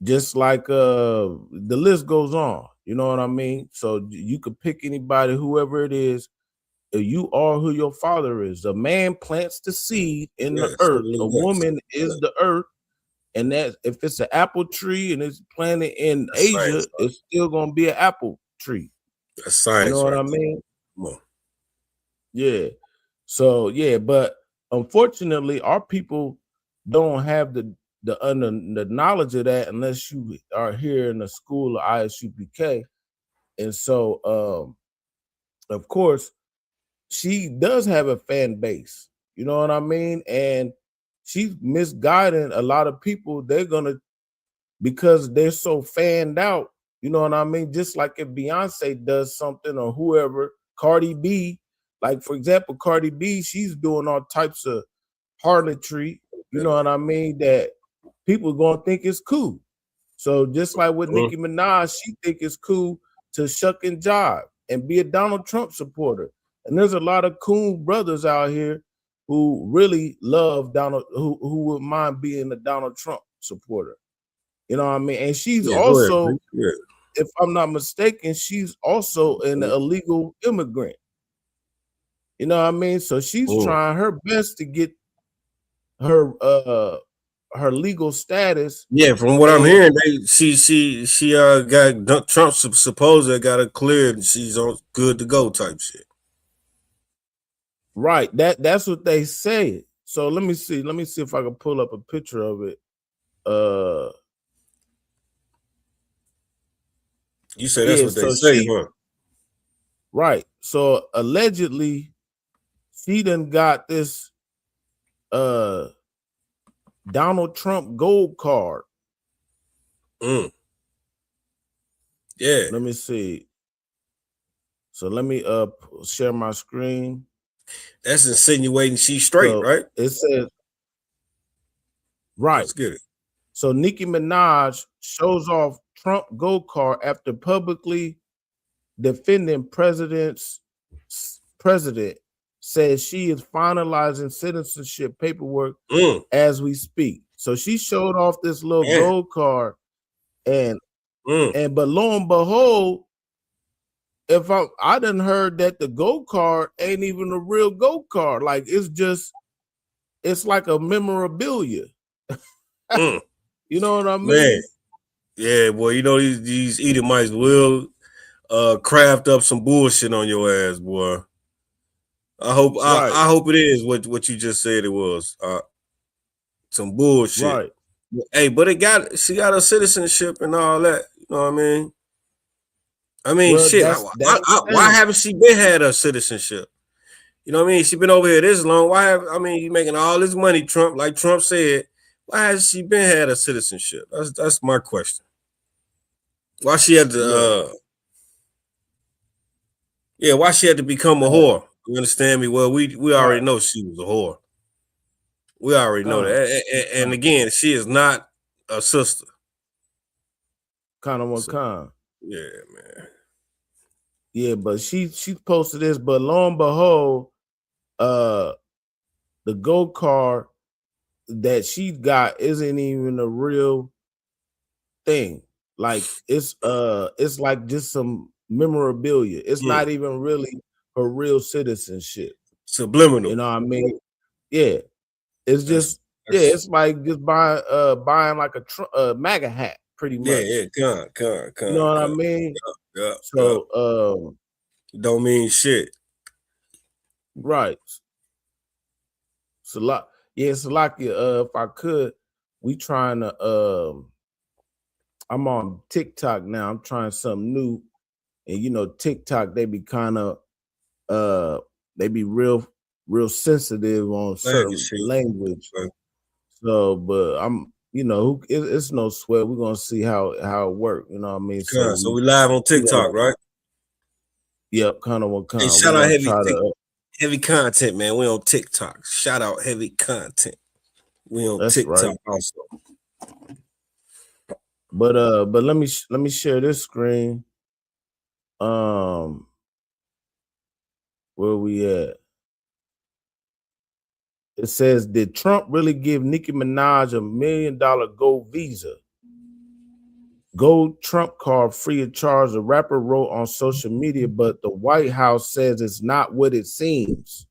Just like the list goes on. You know what I mean? So you could pick anybody, whoever it is. You are who your father is. A man plants the seed in the earth. A woman is the earth. And that if it's an apple tree and it's planted in Asia, it's still gonna be an apple tree.
That's science.
You know what I mean? Yeah. So yeah, but unfortunately, our people don't have the knowledge of that unless you are here in the school of ISUPK. And so of course, she does have a fan base. You know what I mean? And she's misguiding a lot of people. They're gonna, because they're so fanned out, you know what I mean? Just like if Beyonce does something or whoever, Cardi B, like for example, Cardi B, she's doing all types of harlotry, you know what I mean, that people gonna think it's cool. So just like with Nicki Minaj, she think it's cool to shuck and jive and be a Donald Trump supporter. And there's a lot of cool brothers out here who really love Donald, who would mind being a Donald Trump supporter. You know what I mean? And she's also, if I'm not mistaken, she's also an illegal immigrant. You know what I mean? So she's trying her best to get her legal status.
Yeah, from what I'm hearing, she got Trump supposedly got her cleared and she's on good to go type shit.
Right. That's what they say. So let me see if I can pull up a picture of it.
You say that's what they say, huh?
Right. So allegedly, she done got this Donald Trump gold card.
Yeah.
Let me see. So let me share my screen.
That's insinuating she's straight, right?
It says right.
Let's get it.
So Nicki Minaj shows off Trump gold card after publicly defending president says she is finalizing citizenship paperwork as we speak. So she showed off this little gold card, and but lo and behold, if I done heard that the gold card ain't even a real gold card, like it's like a memorabilia. You know what I mean?
Man. Yeah, boy. You know these Edomites will craft up some bullshit on your ass, boy. I hope it is what you just said it was. Some bullshit.
Right.
Hey, but she got a citizenship and all that. You know what I mean?
Well,
shit. Why haven't she been had a citizenship? You know what I mean? She been over here this long. You making all this money, Trump, like Trump said. Why has she been had a citizenship? That's my question. Why she had to why she had to become a whore? You understand me? Well, we already know she was a whore. We already know that. And again, she is not a sister.
Kind of one kind.
Yeah, man.
Yeah, but she posted this, but lo and behold, the gold card that she got isn't even a real thing. Like it's like just some memorabilia. It's not even really her real citizenship.
Subliminal.
You know what I mean? Yeah. It's just it's like just buying like a MAGA hat, pretty much.
Yeah,
you know what I mean?
Yeah.
So
don't mean shit.
Right. Salakia, if I could, we trying to I'm on TikTok now. I'm trying something new. And you know, TikTok, they be kind of they be real sensitive on certain language.
Right.
So, but I'm, you know, it's no sweat. We're gonna see how it works. You know what I mean?
So we live on TikTok, right?
Yep, kind of one kind.
Hey, shout out heavy content, man. We on TikTok. Shout out heavy content. We on TikTok also.
But let me share this screen. Where we at? It says, did Trump really give Nicki Minaj $1 million gold visa? Gold Trump card free of charge, the rapper wrote on social media, but the White House says it's not what it seems.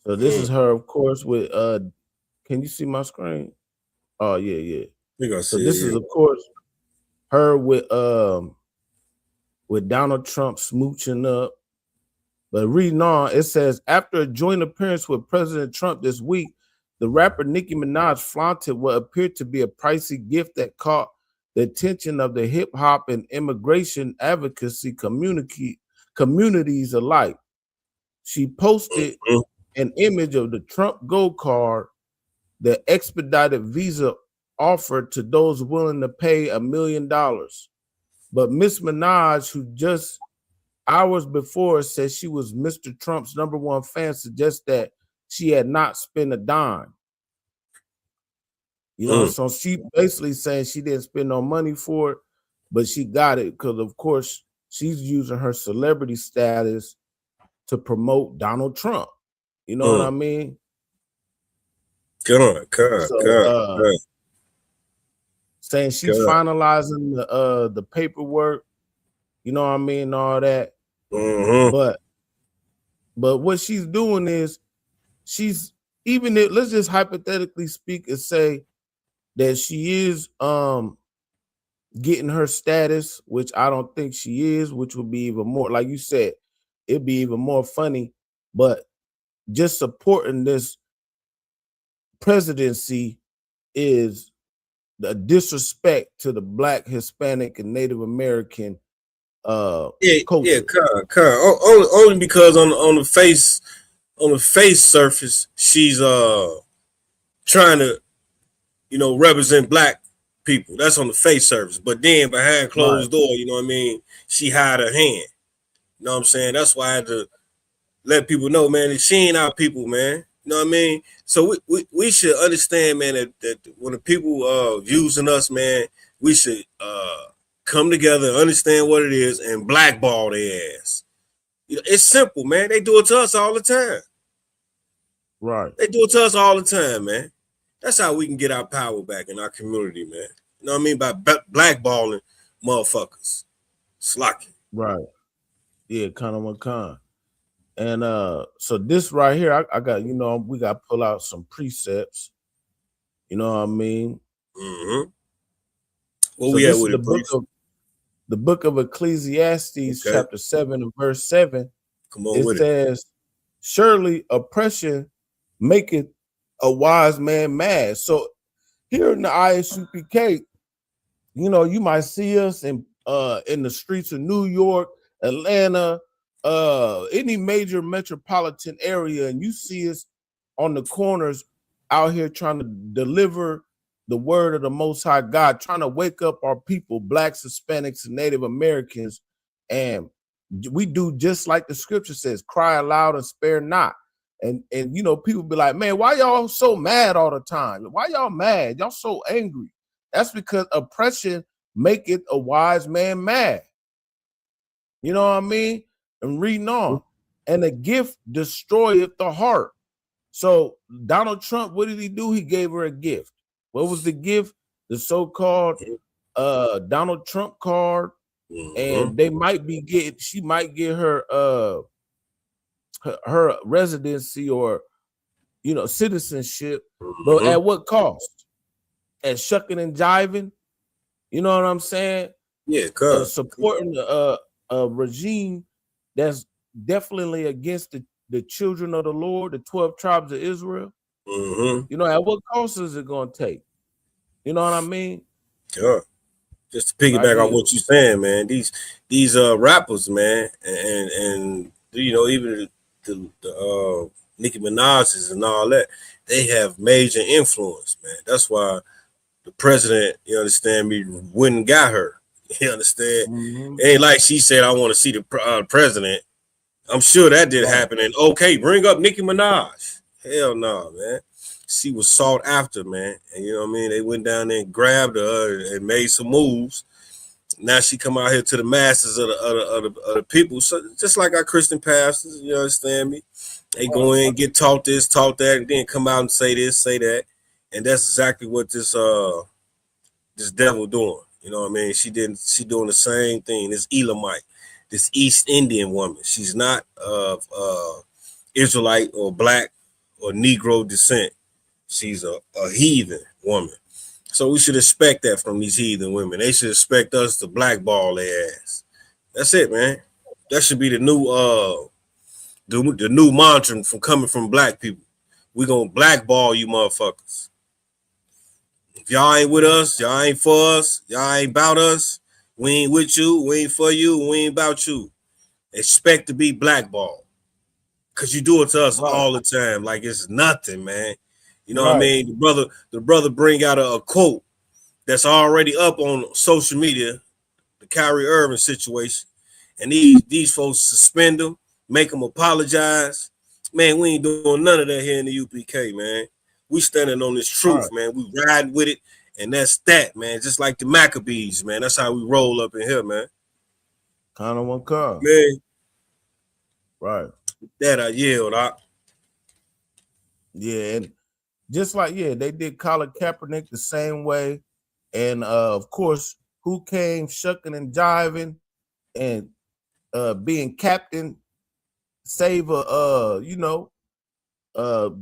So this is her, of course, with can you see my screen? Oh, yeah. So this is, of course, her with Donald Trump smooching up. But reading on, it says, after a joint appearance with President Trump this week, the rapper Nicki Minaj flaunted what appeared to be a pricey gift that caught the attention of the hip hop and immigration advocacy communities alike. She posted an image of the Trump gold card, the expedited visa offered to those willing to pay $1 million. But Miss Minaj, who just hours before said she was Mr. Trump's #1 fan, suggests that she had not spent a dime. You know, so she basically saying she didn't spend no money for it, but she got it because, of course, she's using her celebrity status to promote Donald Trump. You know what I mean? Saying she's finalizing the paperwork. You know what I mean? All that. But what she's doing is she's even if, let's just hypothetically speak and say that she is getting her status, which I don't think she is, which would be even more, like you said, it'd be even more funny. But just supporting this presidency is the disrespect to the Black, Hispanic, and Native American
culture. Only because on the face surface, she's trying to, represent black people. That's on the face surface. But then behind closed door, you know what I mean, she hide her hand. You know what I'm saying? That's why I had to let people know, man, that she ain't our people, man. You know what I mean? So we should understand, man, that when the people using us, man, we should come together, understand what it is, and blackball their ass. It's simple, man. They do it to us all the time.
Right.
They do it to us all the time, man. That's how we can get our power back in our community, man. You know what I mean? By blackballing motherfuckers. Slocky.
Right. Yeah, kind of one. And so this right here, I got, we got to pull out some precepts. You know what I mean?
Mm-hmm.
Well, we have the book of Ecclesiastes, chapter 7 and verse 7.
Come on,
it says, surely oppression maketh a wise man mad. So here in the ISUPK, you might see us in the streets of New York, Atlanta, any major metropolitan area, and you see us on the corners out here trying to deliver the word of the Most High God, trying to wake up our people, Blacks, Hispanics, and Native Americans. And we do just like the scripture says, cry aloud and spare not. And people be like, man, why y'all so mad all the time? Why y'all mad? Y'all so angry. That's because oppression maketh a wise man mad. You know what I mean? And reading on. And a gift destroyeth the heart. So Donald Trump, what did he do? He gave her a gift. What was the gift? The so-called Donald Trump card. And they might be she might get her her residency or citizenship, but at what cost? At shucking and jiving, you know what I'm saying?
Yeah,
supporting a regime that's definitely against the children of the Lord, the 12 tribes of Israel. At what cost is it going to take? You know what I mean?
Sure. Just to piggyback on what you're saying, man. These rappers, man, and even the Nicki Minaj's and all that, they have major influence, man. That's why the president, you understand me, went and got her. You understand? It ain't like she said, I want to see the president. I'm sure that did happen. And okay, bring up Nicki Minaj. Hell no, man. She was sought after, man. And you know what I mean? They went down there and grabbed her and made some moves. Now she come out here to the masses of the people. So just like our Christian pastors, you understand me? They go in, get taught this, taught that, and then come out and say this, say that. And that's exactly what this devil doing. You know what I mean? She doing the same thing. This Elamite, this East Indian woman. She's not of Israelite or black or Negro descent. She's a heathen woman. So we should expect that from these heathen women. They should expect us to blackball their ass. That's it, man. That should be the new mantra from coming from black people. We gonna blackball you motherfuckers. If y'all ain't with us, y'all ain't for us, y'all ain't about us, we ain't with you, we ain't for you, we ain't about you. Expect to be blackballed. Cause you do it to us all the time, like it's nothing, man. You know what I mean? The brother bring out a quote that's already up on social media, the Kyrie Irving situation, and these folks suspend them, make them apologize. Man, we ain't doing none of that here in the UPK, man. We standing on this truth, man. We riding with it, and that's that, man. Just like the Maccabees, man. That's how we roll up in here, man.
Kind of one car,
man.
Right.
That I yield,
Yeah, and just like, they did Colin Kaepernick the same way. And of course, who came shucking and jiving and being captain, save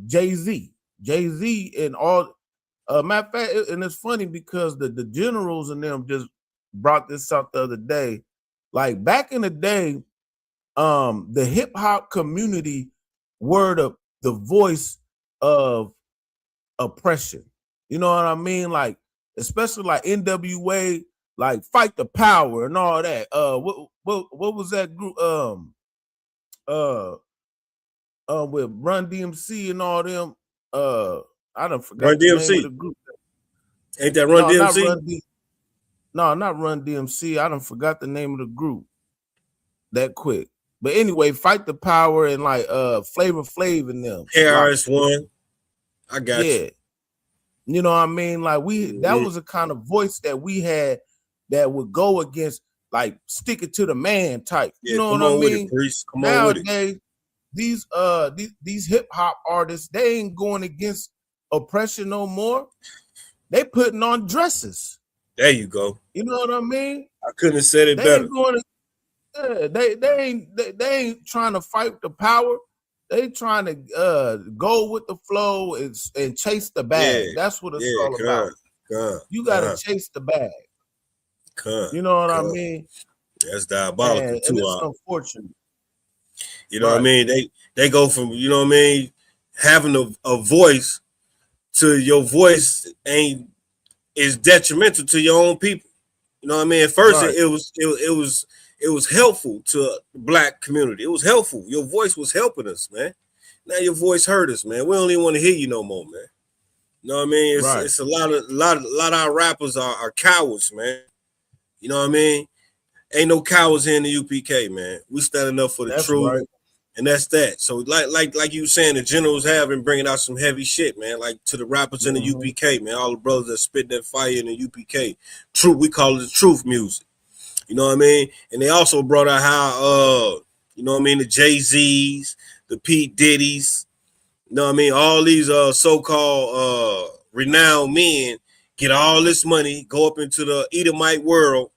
Jay-Z. Jay-Z and all matter of fact, and it's funny because the generals and them just brought this up the other day. Like back in the day, the hip-hop community were the voice of oppression. You know what I mean? Like, especially like NWA, like Fight the Power and all that. What was that group? With Run DMC and all them. I don't forget
Run
the
DMC.
name of the group.
Ain't that Run DMC?
Not Run DMC. I don't forgot the name of the group that quick. But anyway, Fight the Power and like Flavor Flav and them.
KRS-One. I got you.
You know what I mean? Like that was a kind of voice that we had that would go against like stick it to the man type.
Yeah,
you know
come
what I
on with
mean?
it, Priest. Come on with it.
Nowadays, these hip hop artists, they ain't going against oppression no more. They putting on dresses.
There you go.
You know what I mean?
I couldn't have said it
They
better.
ain't going to, they ain't trying to fight the power. They trying to go with the flow and chase the bag.
Yeah,
That's what it's all about. You gotta chase the bag. You know what I mean?
That's diabolical
and
too.
It's unfortunate.
You know what I mean? They go from, you know what I mean, having a voice to your voice is detrimental to your own people. You know what I mean? At first it was helpful to the Black community. It was helpful. Your voice was helping us, man. Now your voice hurt us, man. We don't even want to hear you no more, man. You know what I mean? It's a lot of our rappers are cowards, man. You know what I mean? Ain't no cowards here in the UPK, man. We standing up for the truth.
Right.
And that's that. So like you were saying, the generals have been bringing out some heavy shit, man. Like to the rappers in the UPK, man. All the brothers that spit that fire in the UPK. Truth, we call it the truth music. You know what I mean? And they also brought out how you know what I mean, the Jay-Z's, the P. Diddy's, you know what I mean? All these so-called renowned men get all this money, go up into the Edomite world,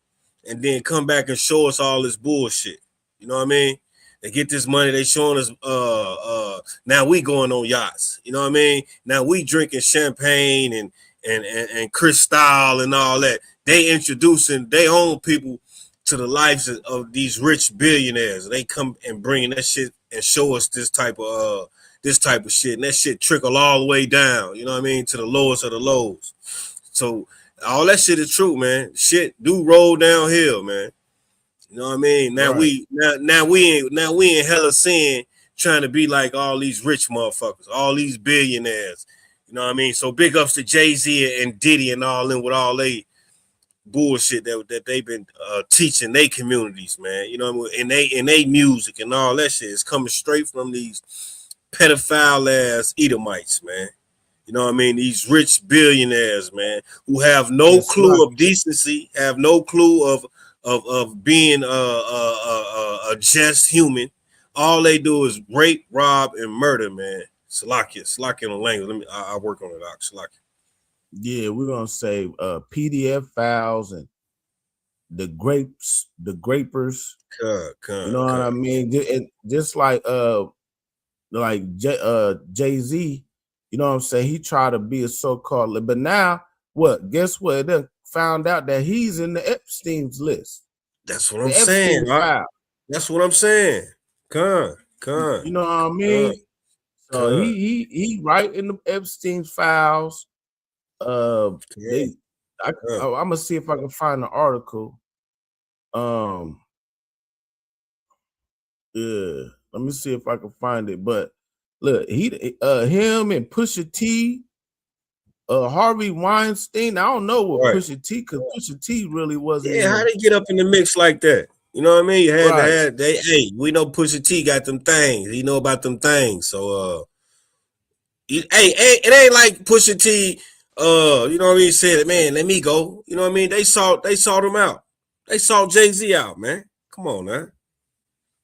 and then come back and show us all this bullshit. You know what I mean? They get this money, they showing us now we going on yachts. You know what I mean? Now we drinking champagne and Cristal and all that. They introducing their own people to the lives of these rich billionaires. They come and bring that shit and show us this type of shit, and that shit trickle all the way down. You know what I mean? To the lowest of the lows. So all that shit is true, man. Shit do roll downhill, man. You know what I mean? Now we in hella sin trying to be like all these rich motherfuckers, all these billionaires. You know what I mean? So big ups to Jay-Z and Diddy and all them with all they bullshit that they've been teaching their communities, man. You know what I mean? And they music and all that shit is coming straight from these pedophile ass Edomites, man. You know what I mean? These rich billionaires, man, who have no clue of decency, have no clue of being a just human. All they do is rape, rob, and murder, man. Salakia on language. I work on it, Doc. Salakia.
Yeah, we're gonna say PDF files and the grapers. You know what I mean? And just like Jay-Z, you know what I'm saying? He tried to be a so-called, but now what? Guess what? They found out that he's in the Epstein's list.
That's what I'm saying. Right? That's what I'm saying. Con.
You know what I mean? So he right in the Epstein's files. I'm gonna see if I can find the article. Yeah, let me see if I can find it. But look, him and Pusha T, Harvey Weinstein. I don't know what Pusha T, because Pusha T really wasn't.
Yeah, how they get up in the mix like that? You know what I mean? You had to have we know Pusha T got them things. He know about them things. So it ain't like Pusha T. You know what I mean? Said, man, let me go. You know what I mean? They sought him out. They sought Jay-Z out, man. Come on, man.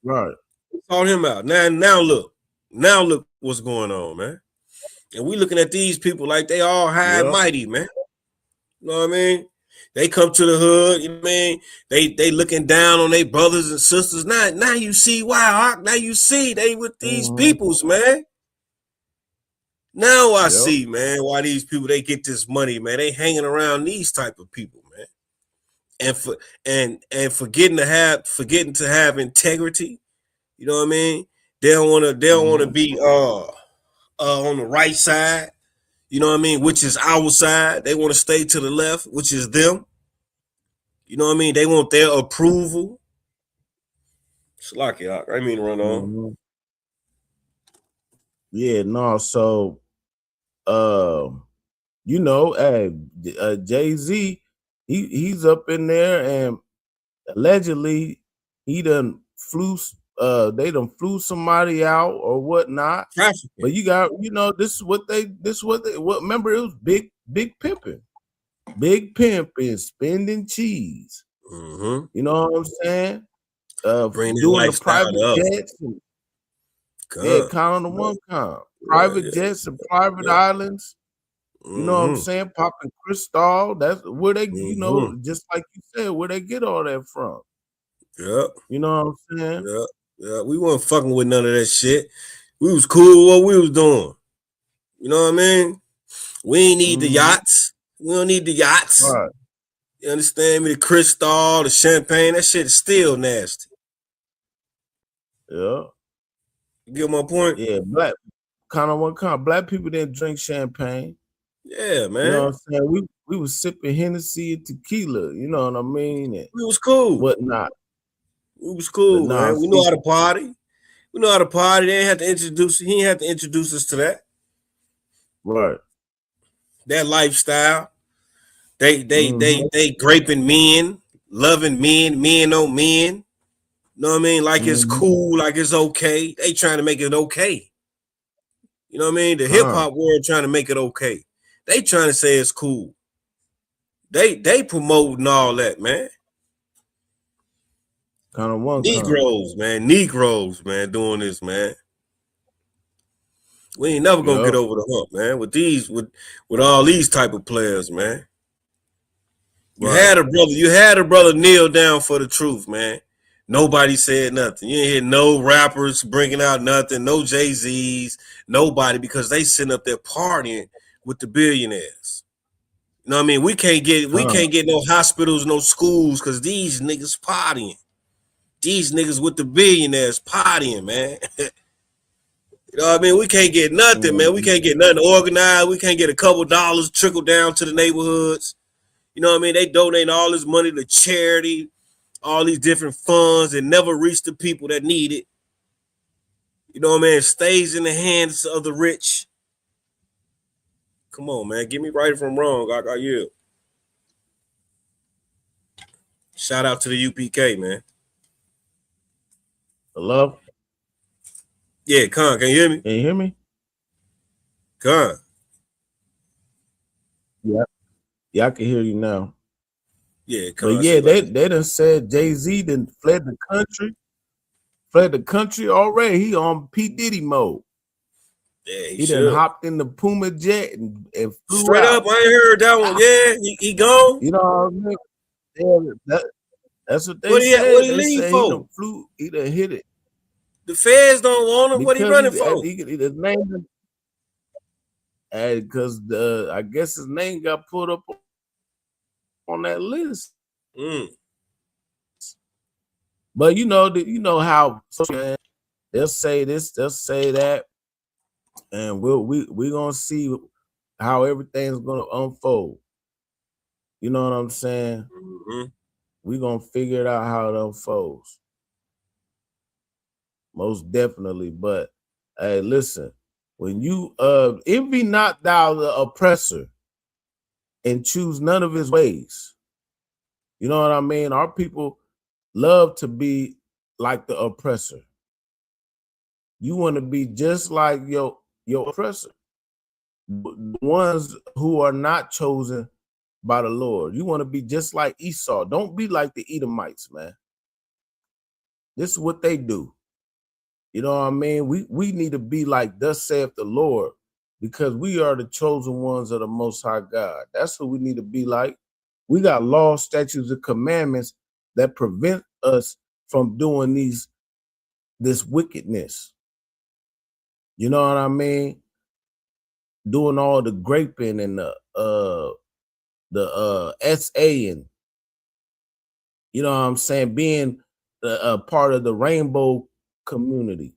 Right.
They sought him out. Now look what's going on, man. And we looking at these people like they all high and mighty, man. You know what I mean? They come to the hood, you know what I mean? They looking down on their brothers and sisters. Now you see why. Now you see they with these peoples, man. Now I see, man, why these people, they get this money, man. They hanging around these type of people, man. And forgetting to have integrity. You know what I mean? They don't want to be on the right side. You know what I mean? Which is our side. They want to stay to the left, which is them. You know what I mean? They want their approval. Slack it, I mean to run on.
Mm-hmm. Yeah, no, so you know, Jay-Z, he's up in there, and allegedly he done flew they done flew somebody out or whatnot. But you got, you know, this is what remember, it was big pimping. Big pimping, spending cheese.
Mm-hmm.
You know what I'm saying?
Bring
doing the private jets and count on the one count. Private jets and private islands. You know what I'm saying? Popping Cristal. That's where they, you know, just like you said, where they get all that from.
Yep.
You know what I'm saying?
Yep. Yeah. We wasn't fucking with none of that shit. We was cool with what we was doing. You know what I mean? We ain't need the yachts. We don't need the yachts.
Right.
You understand me? The Cristal, the champagne, that shit is still nasty.
Yeah.
You get my point?
Yeah, black people didn't drink champagne.
Yeah, man.
You know what I'm saying? We was sipping Hennessy and tequila, you know what I mean? And
we was cool.
Whatnot.
We was cool, man. We know how to party. We know how to party. He ain't had to introduce us to that.
Right.
That lifestyle. They graping men, loving men on men. You know what I mean? Like it's cool, like it's okay. They trying to make it okay. You know what I mean? The hip hop world trying to make it okay. They trying to say it's cool. They promoting all that, man.
Kind of one
Negroes, man, doing this, man. We ain't never gonna get over the hump, man. With all these type of players, man. You had a brother kneel down for the truth, man. Nobody said nothing. You ain't hear no rappers bringing out nothing, no Jay-Z's, nobody, because they sitting up there partying with the billionaires. You know what I mean? We can't get no hospitals, no schools, because these niggas partying. These niggas with the billionaires partying, man. You know what I mean? We can't get nothing, man. We can't get nothing organized. We can't get a couple dollars trickle down to the neighborhoods. You know what I mean? They donate all this money to charity, all these different funds, and never reach the people that need it. You know what I mean? It stays in the hands of the rich. Come on, man. Get me right if I'm wrong. I got you. Shout out to the UPK, man.
Hello?
Yeah, Con, can you hear me?
Can you hear me?
Con.
Yeah. Yeah, I can hear you now.
Yeah, Con.
But yeah, they done said Jay-Z done fled the country. Fled the country already. He on P. Diddy mode.
Yeah,
he done hopped in the Puma jet and flew
straight
out.
up. I ain't heard that one. Yeah, he gone.
You know what I mean? Yeah, that's what they said.
What he leave for?
He done hit it.
The feds don't want him. What he running for?
His name, because I guess his name got put up on that list. But you know how they'll say this, they'll say that, and we're gonna see how everything's gonna unfold. You know what I'm saying? We're gonna figure it out how it unfolds. Most definitely. But hey, listen, when you envy not thou the oppressor and choose none of his ways. You know what I mean? Our people love to be like the oppressor. You want to be just like your oppressor. The ones who are not chosen by the Lord. You want to be just like Esau. Don't be like the Edomites, man. This is what they do. You know what I mean? We need to be like thus saith the Lord, because we are the chosen ones of the Most High God. That's who we need to be like. We got laws, statutes, and commandments that prevent us from doing this wickedness. You know what I mean? Doing all the graping and the SA, and you know what I'm saying, being a part of the rainbow community.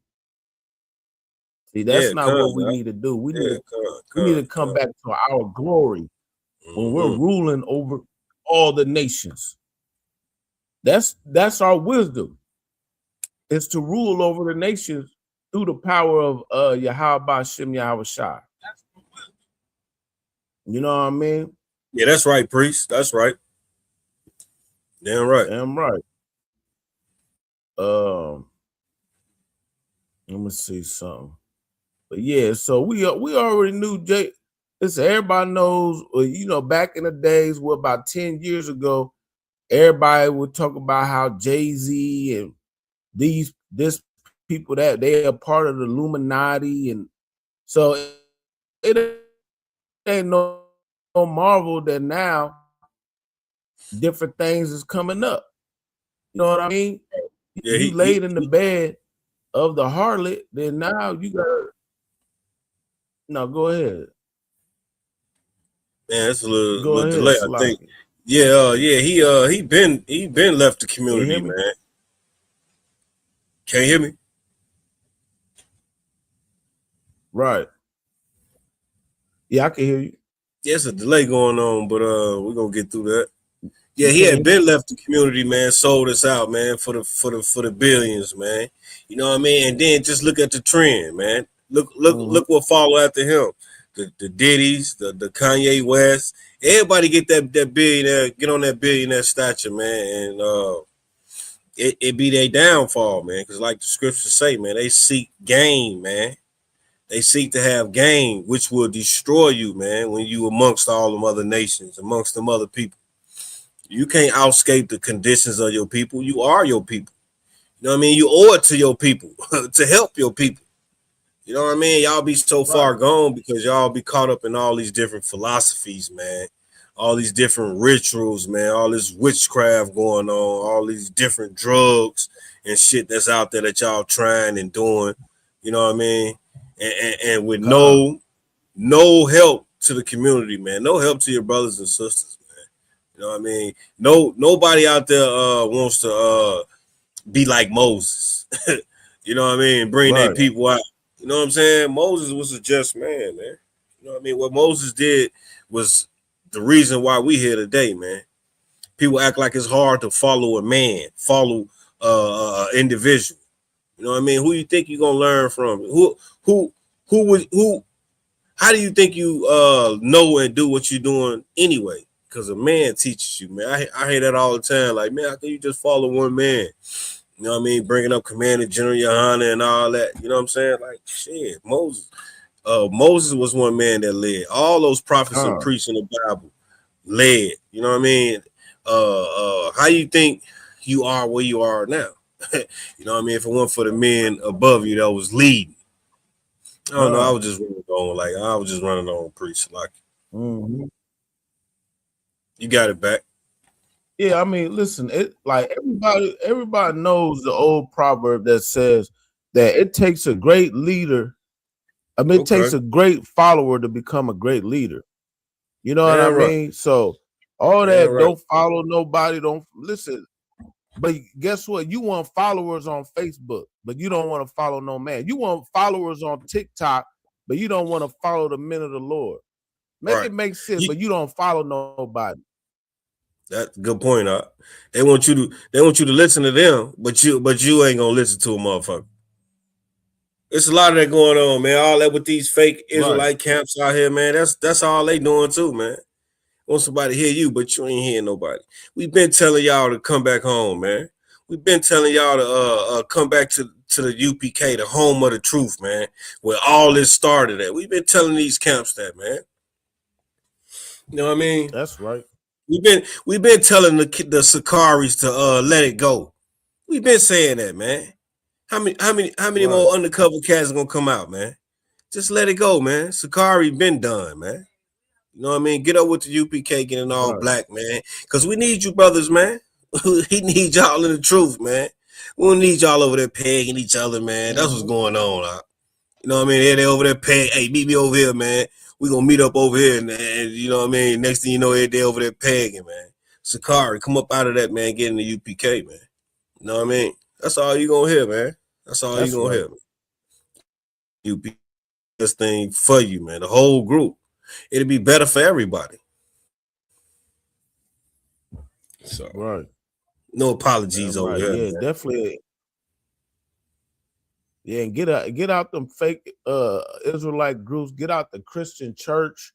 See, that's not what we need to do. We need to come back to our glory when we're ruling over all the nations. That's our wisdom. It's to rule over the nations through the power of Yahweh Shem Yahweh Shai. You know what I mean?
Yeah, that's right, priest. That's right. Damn right.
Damn right. Let me see something. But yeah, so we already knew Jay. Listen, everybody knows, you know, back in the days, about 10 years ago, everybody would talk about how Jay-Z and this people that they are part of the Illuminati, and so it ain't no marvel that now different things is coming up. You know what I mean?
Yeah,
you laid in the bed of the harlot, then now you got. No, go ahead.
Man, it's a little delay, I think. Yeah, he been left the community, man. Can't hear me?
Right. Yeah, I can hear you.
There's a delay going on, but we're gonna get through that. Yeah, he had been left the community, man, sold us out, man, for the billions, man. You know what I mean? And then just look at the trend, man. Look what followed after him. The Diddy's, the Kanye West. Everybody get that billionaire, get on that billionaire stature, man, and it be their downfall, man. Because like the scriptures say, man, they seek gain, man. They seek to have gain, which will destroy you, man, when you amongst all them other nations, amongst them other people. You can't outscape the conditions of your people. You are your people. You know what I mean? You owe it to your people to help your people. You know what I mean? Y'all be so far gone because y'all be caught up in all these different philosophies, man. All these different rituals, man. All this witchcraft going on. All these different drugs and shit that's out there that y'all trying and doing. You know what I mean? And with no help to the community, man. No help to your brothers and sisters, man. You know what I mean? Nobody out there wants to be like Moses. You know what I mean? Bring their people out. You know what I'm saying? Moses was a just man, man. You know what I mean? What Moses did was the reason why we here today, man. People act like it's hard to follow a man, follow individual. You know what I mean? Who you think you're gonna learn from? How do you think you know and do what you're doing anyway? Because a man teaches you, man. I hear that all the time. Like, man, how can you just follow one man? You know what I mean? Bringing up Commander General Yohana and all that. You know what I'm saying? Like, shit, Moses was one man that led. All those prophets and priests in the Bible led. You know what I mean? How you think you are where you are now? You know what I mean? If it weren't for the men above you that was leading. I don't know. I was just running on priest. Like, you got it back.
Yeah, I mean, listen, it like everybody knows the old proverb that says that it takes a great leader. I mean, it takes a great follower to become a great leader. You know what I mean? So all that don't follow nobody, don't listen. But guess what? You want followers on Facebook, but you don't want to follow no man. You want followers on TikTok, but you don't want to follow the men of the Lord. Make it make sense, but you don't follow nobody.
That's a good point. They want you to listen to them, but you ain't gonna listen to a motherfucker. It's a lot of that going on, man. All that with these fake Israelite camps out here, man. That's all they doing too, man. Want somebody to hear you, but you ain't hearing nobody. We've been telling y'all to come back home, man. We've been telling y'all to come back to the UPK, the home of the truth, man, where all this started at. We've been telling these camps that, man. You know what I mean?
That's right.
We've been telling the Sakaris to let it go. We've been saying that, man. How many more undercover cats are gonna come out, man? Just let it go, man. Sakari been done, man. You know what I mean? Get up with the UPK getting all black, man. Because we need you brothers, man. He need y'all in the truth, man. We don't need y'all over there pegging each other, man. That's what's going on. You know what I mean? They over there pegging. Hey, meet me over here, man. We gonna meet up over here, and you know what I mean? Next thing you know, they over there pegging, man. Sakari, come up out of that, man. Get in the UPK, man. You know what I mean? That's all you gonna hear, man. That's all you gonna hear, man. UPK, this thing for you, man. The whole group. It'll be better for everybody. So No apologies over here.
Yeah,
man.
definitely. Yeah, and get out them fake Israelite groups, get out the Christian church,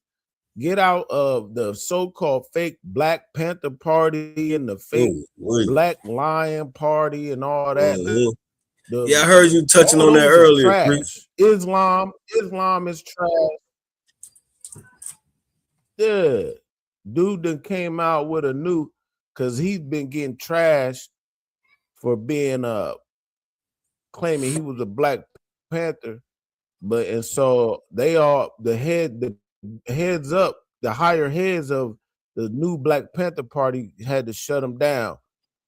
get out of the so-called fake Black Panther Party and the fake Black Lion Party and all that.
Yeah, I heard you touching on that earlier.
Islam is trash. Yeah, dude that came out with a new, because he's been getting trashed for being claiming he was a Black Panther, and so they all the higher heads of the new Black Panther Party had to shut him down,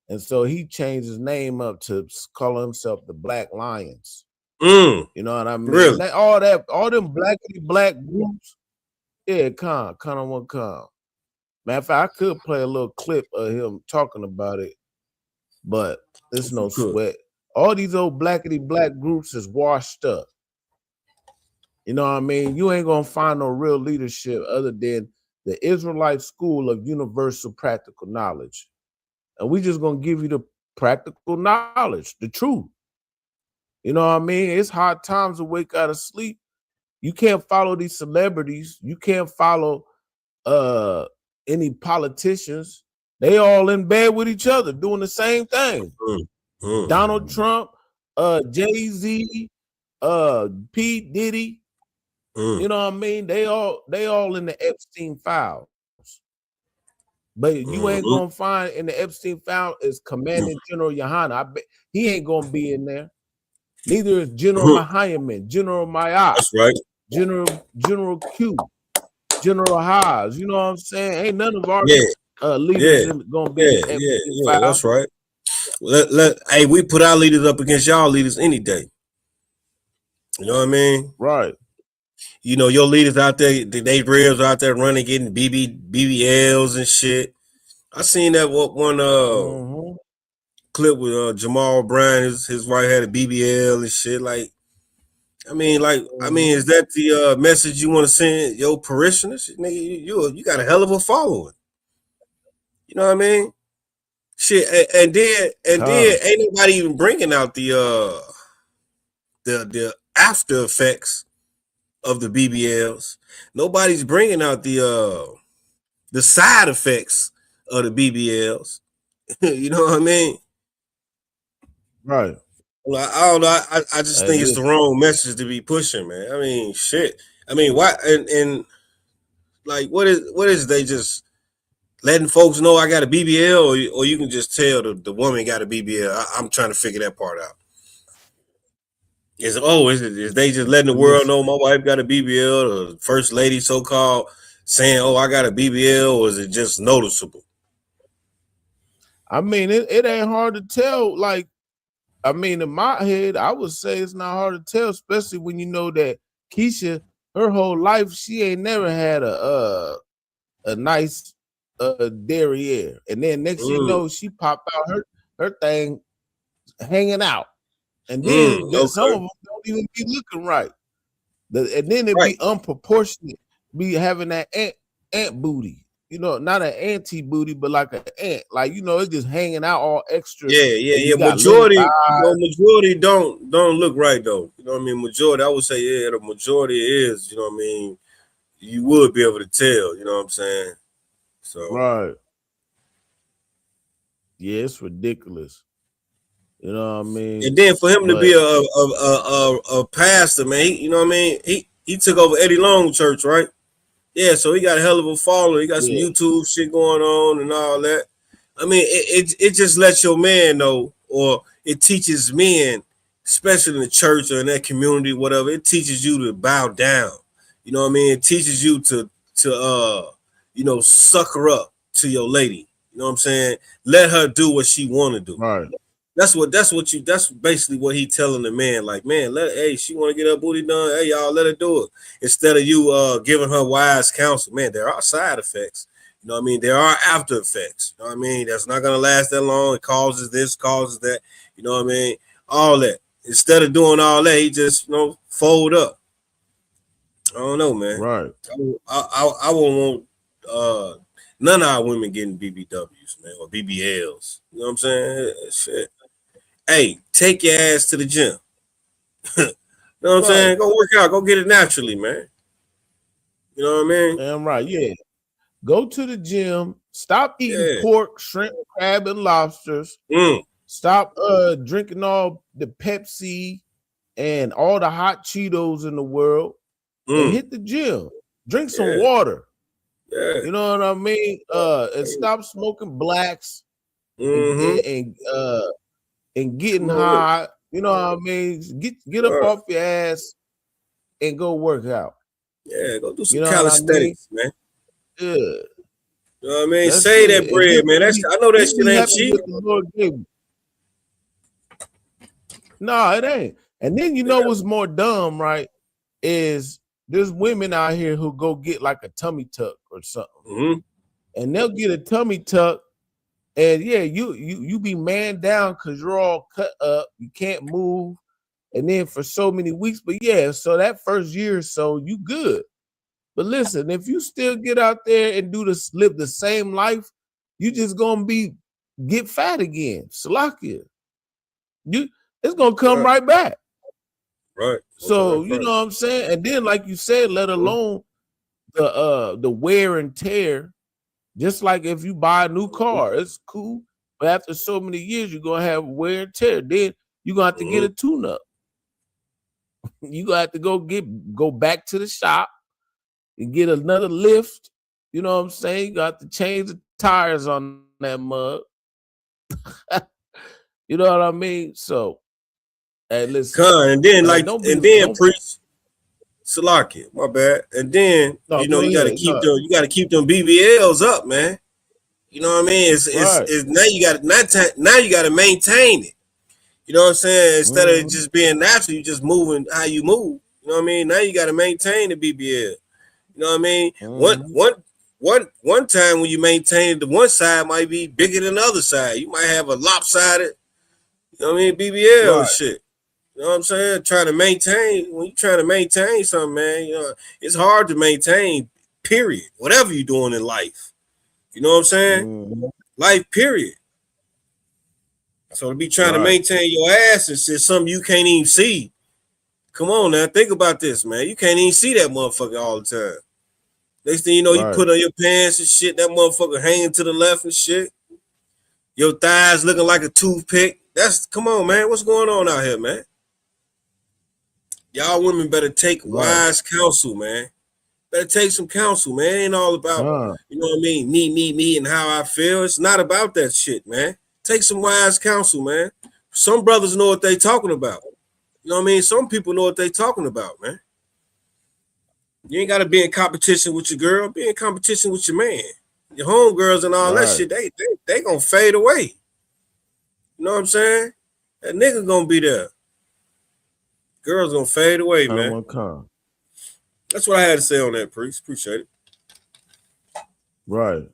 and so he changed his name up to call himself the Black Lions. You know what I mean?
Really?
All them black groups. Yeah, come. Matter of fact, I could play a little clip of him talking about it, but there's no sweat. All these old black groups is washed up. You know what I mean? You ain't gonna find no real leadership other than the Israelite School of Universal Practical Knowledge. And we just gonna give you the practical knowledge, the truth. You know what I mean? It's hard times to wake out of sleep. You can't follow these celebrities. You can't follow any politicians. They all in bed with each other doing the same thing. Donald Trump, Jay-Z, P. Diddy. You know what I mean? They all in the Epstein files. But you ain't gonna find in the Epstein file is Commanding General Yohana. I bet he ain't gonna be in there. Neither is General Mahayaman, General Mayat.
That's right.
General Q, General Haas. You know what I'm saying? Ain't none of our leaders gonna be in the Epstein file.
That's right. Hey, we put our leaders up against y'all leaders any day. You know what I mean?
Right.
You know, your leaders out there, they reals out there running, getting BBLs and shit. I seen that one clip with Jamal Brown. His wife had a BBL and shit. Like, I mean, is that the message you want to send your parishioners? Nigga, you got a hell of a following. You know what I mean? Shit, and then ain't nobody even bringing out the after effects of the BBLs. Nobody's bringing out the side effects of the BBLs. You know what I mean?
Right.
Well, I don't know. I just think it's the wrong message to be pushing, man. I mean, shit. I mean, why? And like, what is they just letting folks know I got a BBL, or you can just tell the woman got a BBL? I'm trying to figure that part out. Is they just letting the world know my wife got a BBL, or first lady so-called saying, oh, I got a BBL, or is it just noticeable?
I mean, it ain't hard to tell. Like, I mean, in my head, I would say it's not hard to tell, especially when you know that Keisha, her whole life, she ain't never had a nice derriere, and then next you know, she pop out her thing hanging out, and then some of them don't even be looking right, and then it be unproportionate, be having that ant booty, you know, not an anti booty, but like an ant, like, you know, it's just hanging out all extra.
Yeah. Majority don't look right though. You know what I mean? Majority, I would say, the majority is. You know what I mean? You would be able to tell. You know what I'm saying? So
right. Yeah, it's ridiculous. You know what I mean?
And then for him to be a pastor, man, you know what I mean? He took over Eddie Long Church, right? Yeah, so he got a hell of a follower. He got some YouTube shit going on and all that. I mean, it just lets your man know, or it teaches men, especially in the church or in that community, whatever. It teaches you to bow down. You know what I mean? It teaches you to sucker up to your lady. You know what I'm saying? Let her do what she want to do.
Right.
That's basically what he telling the man. Like, man, she want to get her booty done. Hey, y'all, let her do it. Instead of you giving her wise counsel. Man, there are side effects. You know what I mean? There are after effects. You know what I mean? That's not gonna last that long. It causes this, causes that. You know what I mean? All that. Instead of doing all that, he just fold up. I don't know, man.
Right.
I won't want None of our women getting BBWs, man, or BBLs. You know what I'm saying? Shit. Hey, take your ass to the gym. You know what I'm saying? Go work out. Go get it naturally, man. You know what I mean?
Damn right, yeah. Go to the gym. Stop eating pork, shrimp, crab, and lobsters. Stop drinking all the Pepsi and all the hot Cheetos in the world. And hit the gym. Drink some water.
Yeah.
You know what I mean? And stop smoking blacks and getting high. You know what I mean? Get up off your ass and go work out.
Yeah, go do some calisthenics, man.
Yeah.
You know what I mean? Save that bread, man. I know that shit ain't cheap.
No, it ain't. And then you know what's more dumb, right? Is there's women out here who go get like a tummy tuck or something, and they'll get a tummy tuck, and you be man down because you're all cut up, you can't move, and then for so many weeks, but so that first year or so you good. But listen, if you still get out there and live the same life, you just gonna get fat again. Salakia. It's gonna come right back.
Right.
So you know what I'm saying? And then, like you said, let alone the wear and tear. Just like if you buy a new car, it's cool. But after so many years, you're gonna have wear and tear. Then you're gonna have to get a tune-up. You're gonna have to go back to the shop and get another lift. You know what I'm saying? You got to change the tires on that mug. You know what I mean? So hey, listen.
And then priest Salakia, my bad. And then you gotta keep them BBLs up, man. You know what I mean? It's now you gotta maintain it. You know what I'm saying? Instead of just being natural, you just moving how you move. You know what I mean? Now you gotta maintain the BBL. You know what I mean? One time when you maintain it, the one side might be bigger than the other side. You might have a lopsided, you know what I mean, BBL shit. You know what I'm saying? When you're trying to maintain something, man, you know, it's hard to maintain, period. Whatever you're doing in life. You know what I'm saying? Life, period. So to be trying to maintain your ass is something you can't even see. Come on now, think about this, man. You can't even see that motherfucker all the time. Next thing you know, you put on your pants and shit, that motherfucker hanging to the left and shit. Your thighs looking like a toothpick. Come on, man. What's going on out here, man? Y'all women better take wise counsel, man. Better take some counsel, man. It ain't all about, you know what I mean, me, and how I feel. It's not about that shit, man. Take some wise counsel, man. Some brothers know what they talking about. You know what I mean? Some people know what they talking about, man. You ain't got to be in competition with your girl. Be in competition with your man. Your homegirls and all that shit, they gonna fade away. You know what I'm saying? That nigga gonna be there. Girls gonna fade away, man. That's what I had to say on that, priest. Appreciate it.
Right.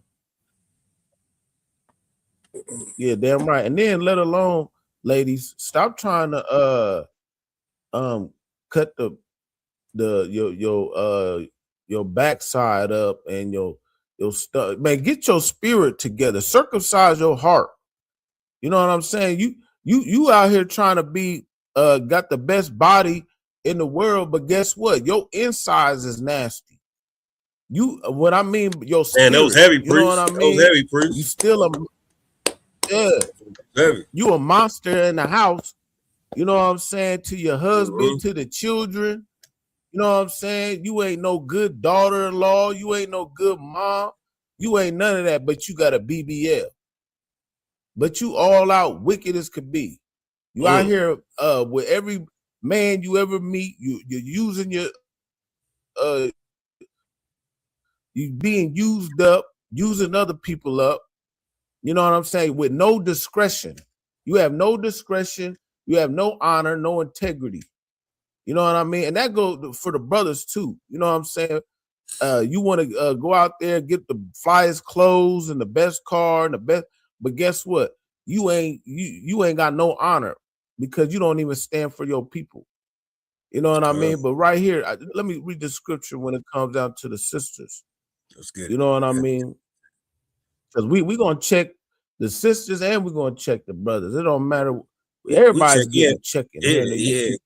Yeah, damn right. And then let alone, ladies, stop trying to cut your backside up and your stuff. Man, get your spirit together. Circumcise your heart. You know what I'm saying? You out here trying to be got the best body in the world, but guess what? Your insides is nasty. What I mean, your spirit,
man, that was heavy,
you know what I mean?
That was heavy, priest.
You still
heavy.
You a monster in the house. You know what I'm saying? To your husband, to the children. You know what I'm saying? You ain't no good daughter-in-law. You ain't no good mom. You ain't none of that, but you got a BBL. But you all out wicked as could be. You out here with every man you ever meet, you're using your you being used up, using other people up. You know what I'm saying? With no discretion. You have no discretion. You have no honor, no integrity. You know what I mean? And that goes for the brothers too. You know what I'm saying? You want to go out there, get the flyest clothes and the best car and the best, but guess what? You ain't got no honor because you don't even stand for your people. You know what I mean? But right here, let me read the scripture when it comes down to the sisters.
That's good.
You know what I mean? because we gonna check the sisters and we're gonna check the brothers. It don't matter. Everybody's getting checking.
That's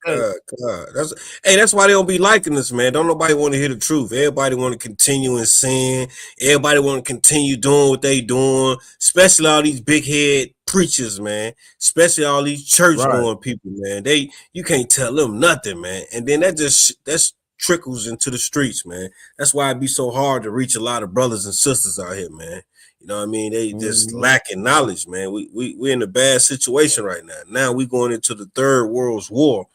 why they don't be liking us, man. Don't nobody want to hear the truth. Everybody want to continue in sin. Everybody want to continue doing what they doing, especially all these big head preachers, man. Especially all these church going people, man. You can't tell them nothing, man. And then that's trickles into the streets, man. That's why it be so hard to reach a lot of brothers and sisters out here, man. You know what I mean? They just lacking knowledge, man. We're in a bad situation right now. Now we going into the third world's war,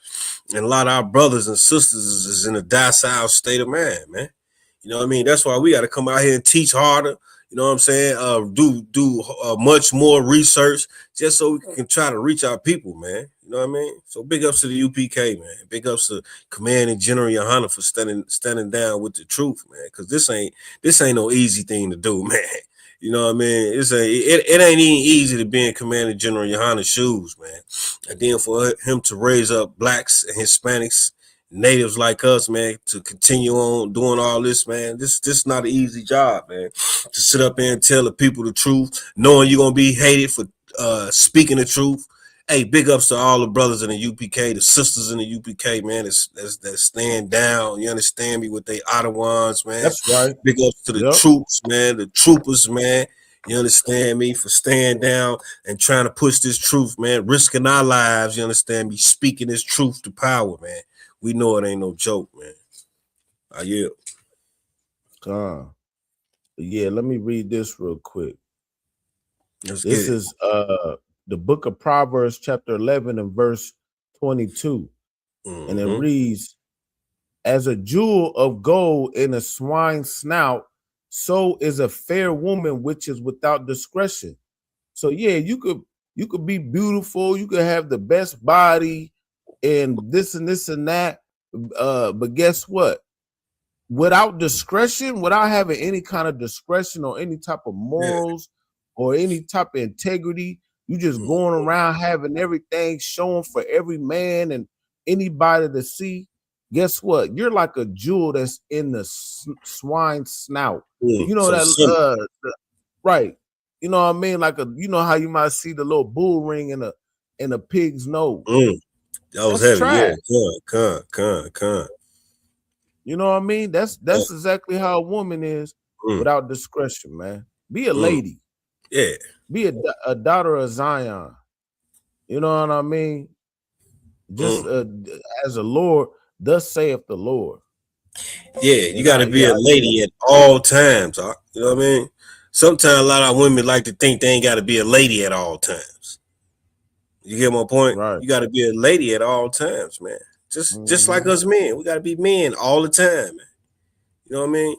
and a lot of our brothers and sisters is in a docile state of mind, man. You know what I mean? That's why we got to come out here and teach harder. You know what I'm saying? Do much more research just so we can try to reach our people, man. You know what I mean? So big ups to the UPK, man. Big ups to Commanding General Yohana for standing down with the truth, man. Because this ain't no easy thing to do, man. You know what I mean? It ain't even easy to be in Commander General Yohana's shoes, man. And then for him to raise up blacks and Hispanics, natives like us, man, to continue on doing all this, man. This is not an easy job, man. To sit up there and tell the people the truth, knowing you're gonna be hated for speaking the truth. Hey, big ups to all the brothers in the UPK, the sisters in the UPK, man, that stand down. You understand me, with they Ottawans, man.
That's right.
Big ups to the troops, man, the troopers, man. You understand me, for staying down and trying to push this truth, man, risking our lives. You understand me, speaking this truth to power, man. We know it ain't no joke, man. I yield.
Yeah, let me read this real quick.
This
is the book of Proverbs, chapter 11 and verse 22. And it reads, as a jewel of gold in a swine's snout, so is a fair woman which is without discretion. So yeah, you could be beautiful, you could have the best body and this and that, but guess what? Without discretion, without having any kind of discretion or any type of morals or any type of integrity, you just going around having everything shown for every man and anybody to see. Guess what? You're like a jewel that's in the swine's snout. You know that, right? You know what I mean? Like you know how you might see the little bull ring in a pig's nose.
That was heavy, yeah.
You know what I mean? That's exactly how a woman is without discretion, man. Be a lady.
Yeah.
Be a daughter of Zion. You know what I mean? Just as a Lord, thus saith the Lord.
Yeah, you got to be a lady at all times. Huh? You know what I mean? Sometimes a lot of women like to think they ain't got to be a lady at all times. You get my point?
Right.
You got to be a lady at all times, man. Just like us men. We got to be men all the time, man. You know what I mean?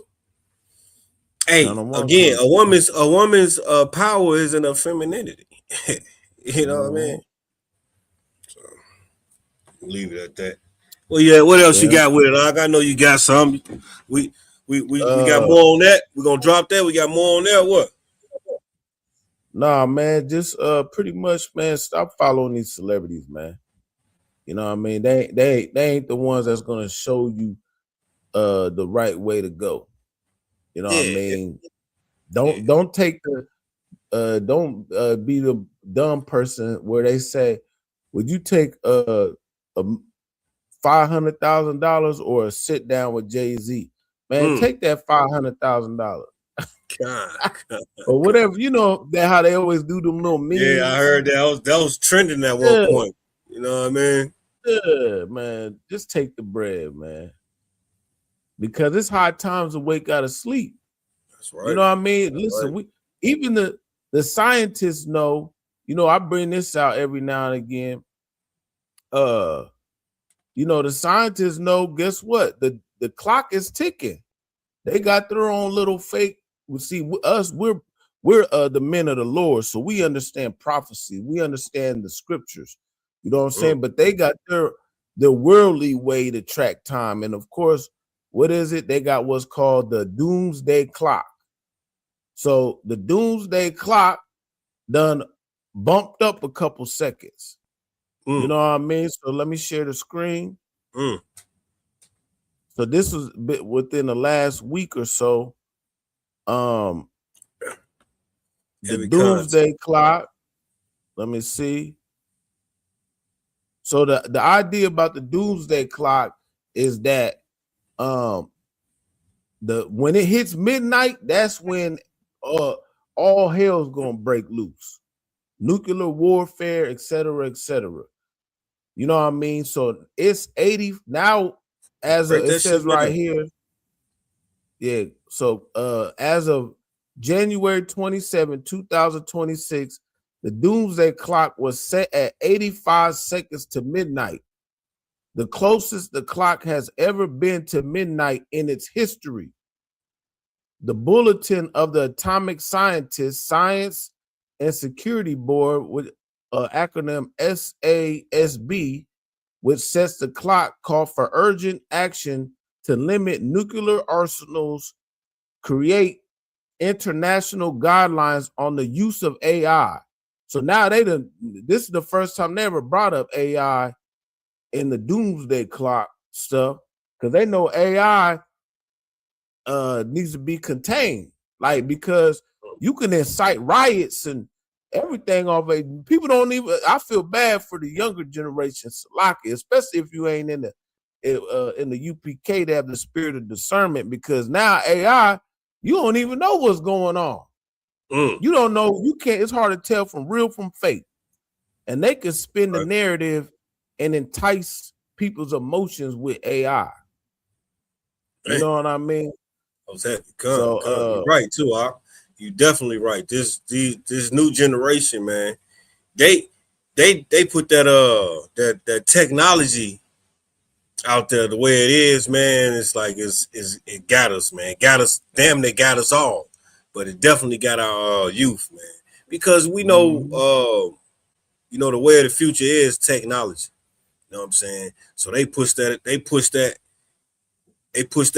Hey, again, a woman's power is in her femininity. You know what I mean? So leave it at that. Well, yeah. What else you got with it? I know you got some. We got more on that. We're gonna drop that. We got more on there. What?
Nah, man. Just pretty much, man. Stop following these celebrities, man. You know what I mean? They ain't the ones that's gonna show you the right way to go. You know what I mean? Don't take the don't be the dumb person where they say, would you take a $500,000 or a sit down with Jay-Z? Man, take that $500,000. Or whatever, you know that how they always do them little memes.
Yeah, I heard that was trending at one point. You know what I mean?
Yeah, man. Just take the bread, man. Because it's hard times to wake out of sleep.
That's right.
You know what I mean? Listen, even the scientists know, you know, I bring this out every now and again. You know, the scientists know, guess what? The clock is ticking. They got their own little fake. See, us, we're the men of the Lord, so we understand prophecy. We understand the scriptures. You know what I'm saying? But they got their worldly way to track time. And of course, what is it? They got what's called the doomsday clock. So the doomsday clock done bumped up a couple seconds. You know what I mean? So let me share the screen. So this was within the last week or so. The doomsday clock. Let me see. So the idea about the doomsday clock is that when it hits midnight, that's when all hell's gonna break loose. Nuclear warfare, et cetera, et cetera. You know what I mean? So it's 80 now, as of, it says right here. Yeah. So as of January 27, 2026, the doomsday clock was set at 85 seconds to midnight, the closest the clock has ever been to midnight in its history. The Bulletin of the Atomic Scientists, Science and Security Board, with acronym SASB, which sets the clock, called for urgent action to limit nuclear arsenals, create international guidelines on the use of AI. So now this is the first time they ever brought up AI in the doomsday clock stuff, because they know AI needs to be contained, like, because you can incite riots and everything off of people. Don't even, I feel bad for the younger generation, Salaki, especially if you ain't in the UPK, to have the spirit of discernment, because now AI, you don't even know what's going on. You don't know, you can't, it's hard to tell from real from fake. And they can spin the narrative and entice people's emotions with AI. You know what I mean?
You're right too, you definitely right. This new generation, man, they put that technology out there the way it is, man. It's like it got us, man. Got us, damn, they got us all. But it definitely got our youth, man, because we know, the way of the future is technology. You know what I'm saying? So they push that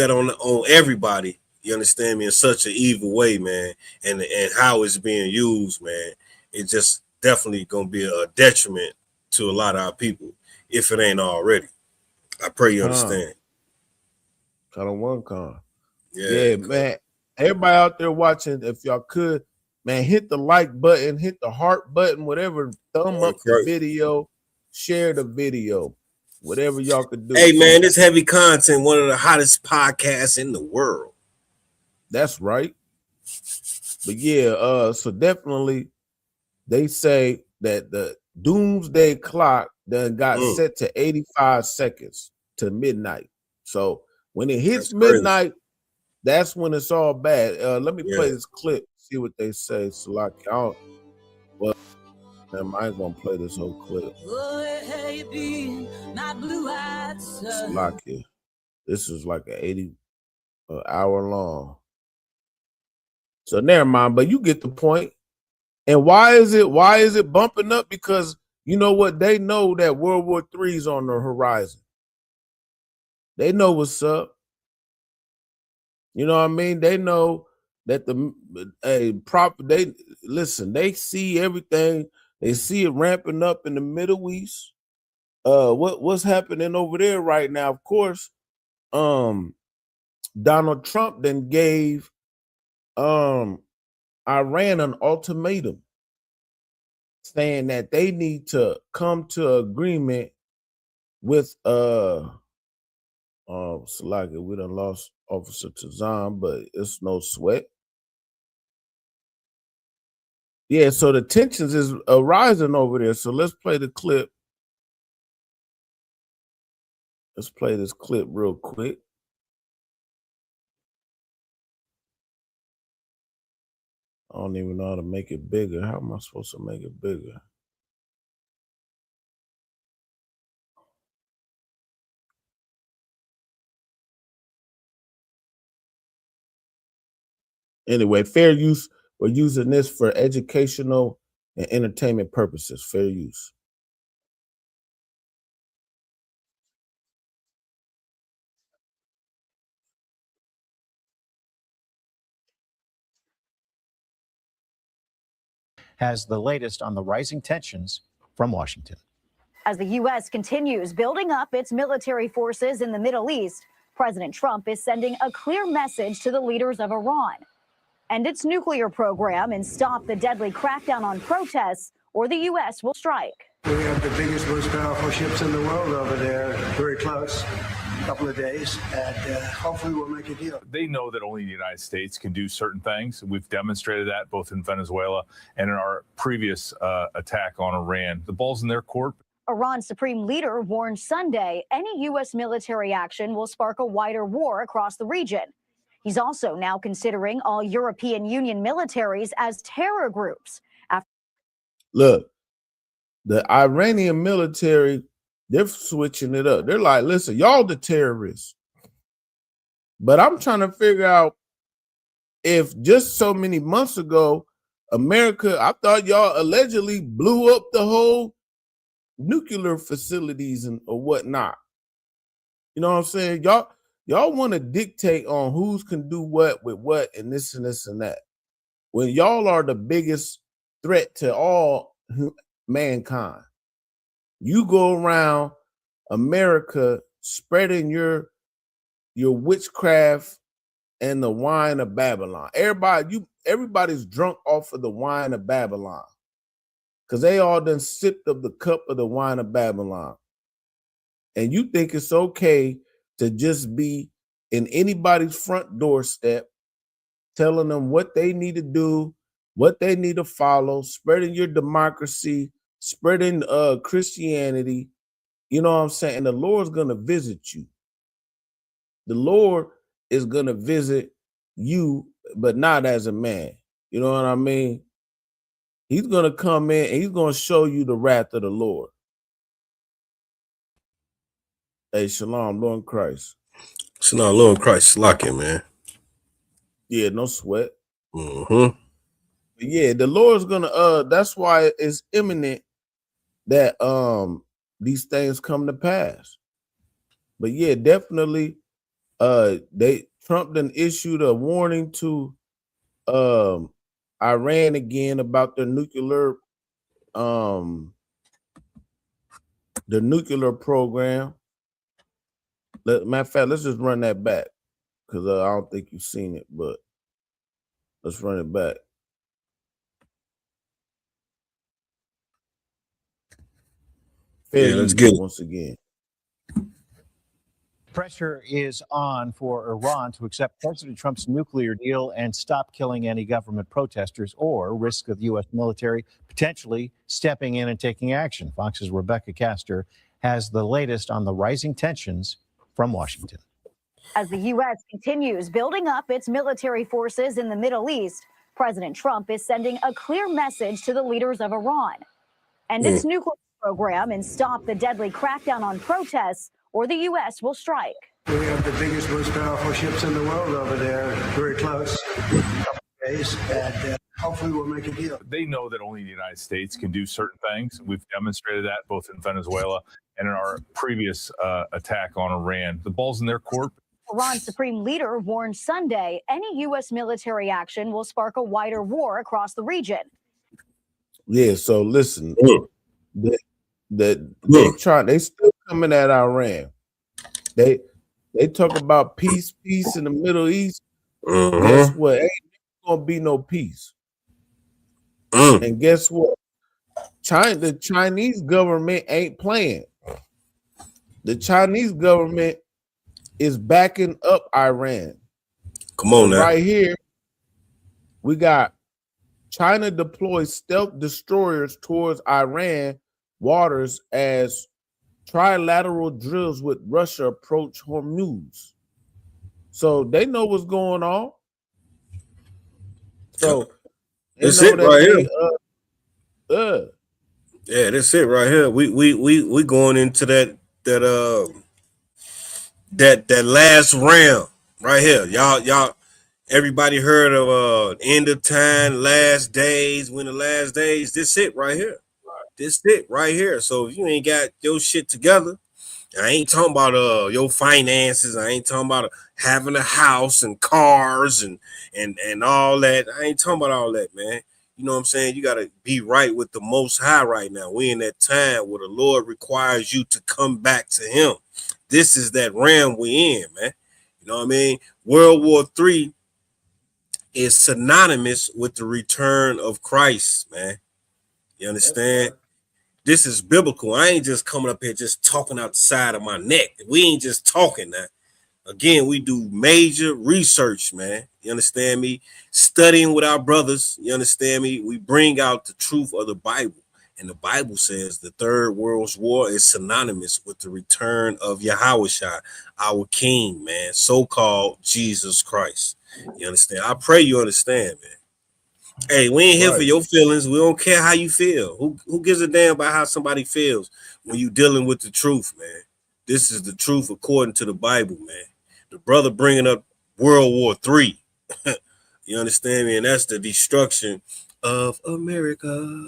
on everybody. You understand me? In such an evil way, man, and how it's being used, man. It's just definitely gonna be a detriment to a lot of our people if it ain't already. I pray you understand.
Yeah, man. Everybody out there watching, if y'all could, man, hit the like button, hit the heart button, whatever, thumb up the video, share the video, whatever y'all could do.
Hey, man, this heavy content, one of the hottest podcasts in the world.
That's right. But yeah, so definitely they say that the doomsday clock done got set to 85 seconds to midnight. So when it hits midnight, that's when it's all bad. Let me play this clip, see what they say. Salaki, I ain't gonna play this whole clip. Salaki, this is like an hour long. So never mind, but you get the point. And why is it bumping up? Because you know what? They know that World War III is on the horizon. They know what's up. You know what I mean? They know that they see everything. They see it ramping up in the Middle East. What's happening over there right now? Of course, Donald Trump then gave Iran an ultimatum, saying that they need to come to agreement with Salaki, we done lost Officer Tazan, but it's no sweat. Yeah, so the tensions is rising over there. So let's play the clip. Let's play this clip real quick. I don't even know how to make it bigger. How am I supposed to make it bigger? Anyway, fair use. We're using this for educational and entertainment purposes. Fair use.
Has the latest on the rising tensions from Washington.
As the U.S. continues building up its military forces in the Middle East, President Trump is sending a clear message to the leaders of Iran. end its nuclear program and stop the deadly crackdown on protests, or the U.S. will strike.
We have the biggest, most powerful ships in the world over there, very close, a couple of days, and hopefully we'll make a deal.
They know that only the United States can do certain things. We've demonstrated that both in Venezuela and in our previous attack on Iran. The ball's in their court.
Iran's supreme leader warned Sunday any U.S. military action will spark a wider war across the region. He's also now considering all European Union militaries as terror groups.
Look, the Iranian military, they're switching it up. They're like, listen, y'all the terrorists. But I'm trying to figure out if just so many months ago, America, I thought y'all allegedly blew up the whole nuclear facilities and or whatnot. You know what I'm saying? Y'all want to dictate on who's can do what with what and this and this and that. When y'all are the biggest threat to all mankind. You go around America spreading your witchcraft and the wine of Babylon. Everybody's drunk off of the wine of Babylon. Because they all done sipped of the cup of the wine of Babylon. And you think it's okay to just be in anybody's front doorstep, telling them what they need to do, what they need to follow, spreading your democracy, spreading Christianity. You know what I'm saying? And the Lord's going to visit you. The Lord is going to visit you, but not as a man. You know what I mean? He's going to come in and he's going to show you the wrath of the Lord. Hey, shalom, Lord in Christ.
Shalom, Lord in Christ. Lock it, man.
Yeah, no sweat.
Mm-hmm.
Yeah, the Lord's gonna that's why it's imminent that these things come to pass. But yeah, definitely Trump done issued a warning to Iran again about the nuclear program. Matter of fact, let's just run that back because I don't think you've seen it, but let's run it back.
Yeah, let's get it
once again.
Pressure is on for Iran to accept President Trump's nuclear deal and stop killing any government protesters, or risk of the U.S. military potentially stepping in and taking action. Fox's Rebecca Castor has the latest on the rising tensions from Washington.
As the U.S. continues building up its military forces in the Middle East, President Trump is sending a clear message to the leaders of Iran. End its nuclear program and stop the deadly crackdown on protests, or the U.S. will strike.
We have the biggest, most powerful ships in the world over there, very close, a couple of days, and hopefully we'll make a deal.
They know that only the United States can do certain things. We've demonstrated that both in Venezuela and in our previous attack on Iran. The ball's in their court.
Iran's supreme leader warned Sunday any U.S. military action will spark a wider war across the region.
Yeah, so listen, they still coming at Iran. They talk about peace in the Middle East. Guess what? Ain't gonna be no peace. And guess what? The Chinese government ain't playing. The Chinese government is backing up Iran.
Come on now.
Right here, we got China deploys stealth destroyers towards Iran waters as trilateral drills with Russia approach Hormuz. So they know what's going on. So
that's it right here. Yeah, that's it right here. We going into that last round right here. Y'all everybody heard of end of time, last days, when the last days. This it right here. This it right here. So if you ain't got your shit together, I ain't talking about your finances. I ain't talking about having a house and cars and all that. I ain't talking about all that, man. You know what I'm saying? You got to be right with the Most High right now. We in that time where the Lord requires you to come back to him. This is that realm we in, man. You know what I mean? World War III is synonymous with the return of Christ, man. You understand? This is biblical. I ain't just coming up here just talking out the side of my neck. We ain't just talking that. Again, we do major research, man. You understand me? Studying with our brothers. You understand me? We bring out the truth of the Bible. And the Bible says the Third World War is synonymous with the return of Yahushua, our King, man, so-called Jesus Christ. You understand? I pray you understand, man. Hey, we ain't here for your feelings. We don't care how you feel. Who gives a damn about how somebody feels when you dealing with the truth, man? This is the truth according to the Bible, man. The brother bringing up World War III. You understand me? And that's the destruction of America.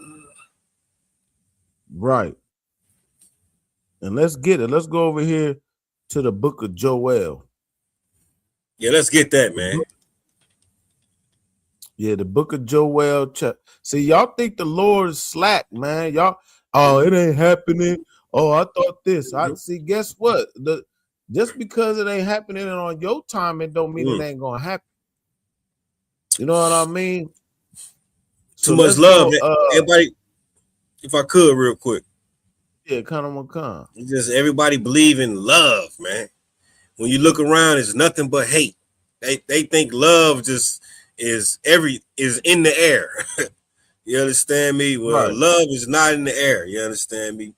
Right. And let's get it. Let's go over here to the book of Joel.
Yeah, let's get that, man.
Yeah, the book of Joel. See, y'all think the Lord is slack, man. Y'all, oh, it ain't happening. Oh, I thought this. I see. Guess what? Just because it ain't happening on your time, it don't mean it ain't gonna happen. You know what I mean?
Too much love, everybody. If I could, real quick.
Yeah, kind of.
Just everybody believe in love, man. When you look around, it's nothing but hate. They think love just is in the air. You understand me? Well,
Right.
love is not in the air. You understand me?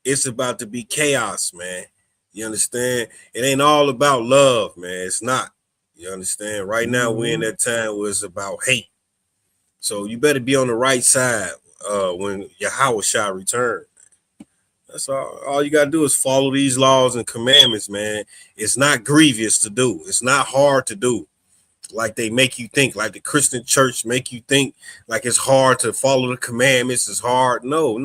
It's about to be chaos, man. You understand? It ain't all about love, man. It's not. You understand? Right now, we're in that time where it's about hate. So you better be on the right side when Yahushua return. That's all you got to do is follow these laws and commandments, man. It's not grievous to do. It's not hard to do. Like they make you think, like the Christian church make you think like it's hard to follow the commandments. It's hard. No.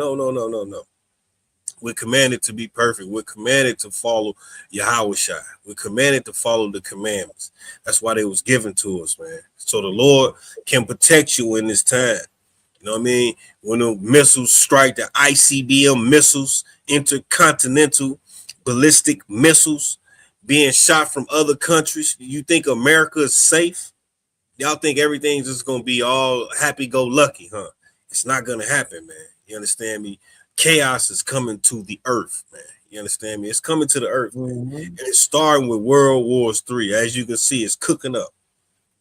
We're commanded to be perfect. We're commanded to follow Yahushua. We're commanded to follow the commandments. That's why they was given to us, man. So the Lord can protect you in this time. You know what I mean? When the missiles strike, the ICBM missiles, intercontinental ballistic missiles being shot from other countries, you think America is safe? Y'all think everything's just going to be all happy-go-lucky, huh? It's not going to happen, man. You understand me? Chaos is coming to the earth, man. You understand me? It's coming to the earth, man. And it's starting with World War III. As you can see, it's cooking up.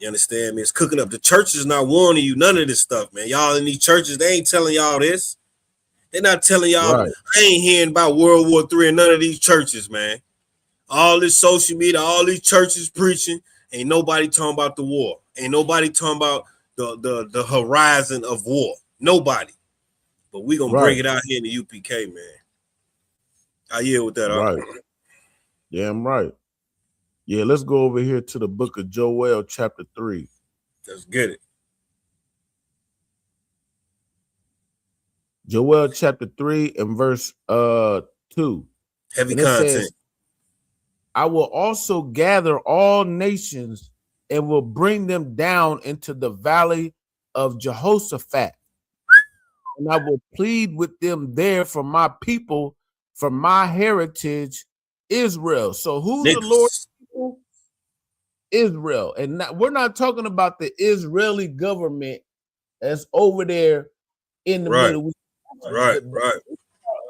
You understand me? It's cooking up. The church is not warning you none of this stuff, man. Y'all in these churches, they ain't telling y'all this. They're not telling y'all. Right. I ain't hearing about World War III in none of these churches, man. All this social media, all these churches preaching, ain't nobody talking about the war. Ain't nobody talking about the horizon of war. Nobody. But we gonna bring it out here in the UPK, man. I yield with that.
Right. Yeah, I'm right. Yeah, let's go over here to the book of Joel, chapter 3.
Let's get it.
Joel chapter 3 and verse 2.
Heavy content.
Says, I will also gather all nations and will bring them down into the valley of Jehoshaphat. And I will plead with them there for my people, for my heritage, Israel. So who's the Lord's people? Israel. And we're not talking about the Israeli government that's over there in the Middle East.
Right.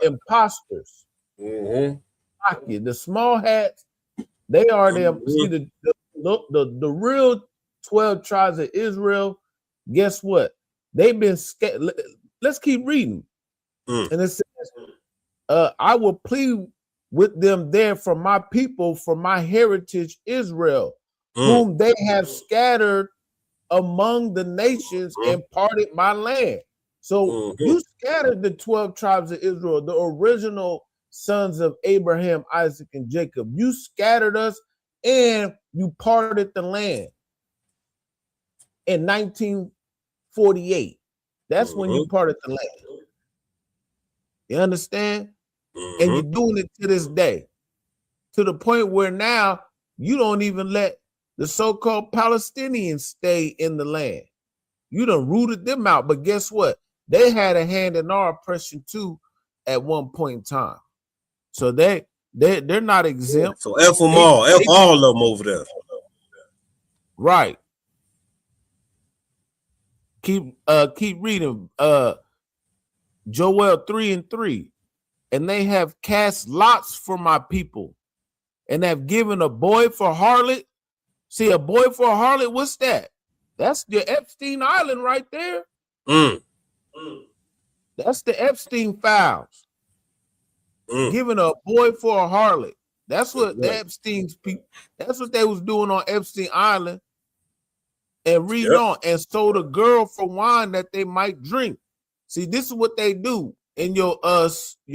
Imposters. The small hats, they are them. See, the real 12 tribes of Israel, guess what? They've been scared. Let's keep reading. And it says, I will plead with them there for my people, for my heritage, Israel, whom they have scattered among the nations and parted my land. So you scattered the 12 tribes of Israel, the original sons of Abraham, Isaac, and Jacob. You scattered us and you parted the land in 1948. That's when you parted the land. You understand? And you're doing it to this day, to the point where now you don't even let the so-called Palestinians stay in the land. You done rooted them out. But guess what? They had a hand in our oppression too at one point in time. So they're not exempt.
So F them all. F all of them over there.
Right. Keep reading. Joel 3:3. And they have cast lots for my people, and have given a boy for harlot. See, a boy for a harlot, what's that? That's the Epstein Island right there. That's the Epstein files. Giving a boy for a harlot. That's what the Epstein's people, that's what they was doing on Epstein Island. And read on, and sold a girl for wine that they might drink. See, this is what they do in your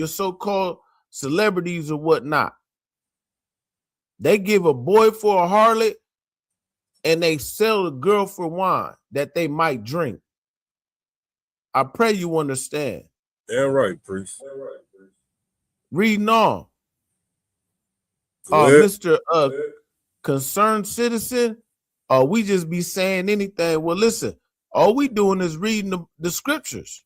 so-called celebrities or whatnot. They give a boy for a harlot, and they sell a girl for wine that they might drink. I pray you understand.
Yeah, right, priest.
Reading on. Mr. Concerned Citizen, we just be saying anything. Well, listen, all we doing is reading the scriptures.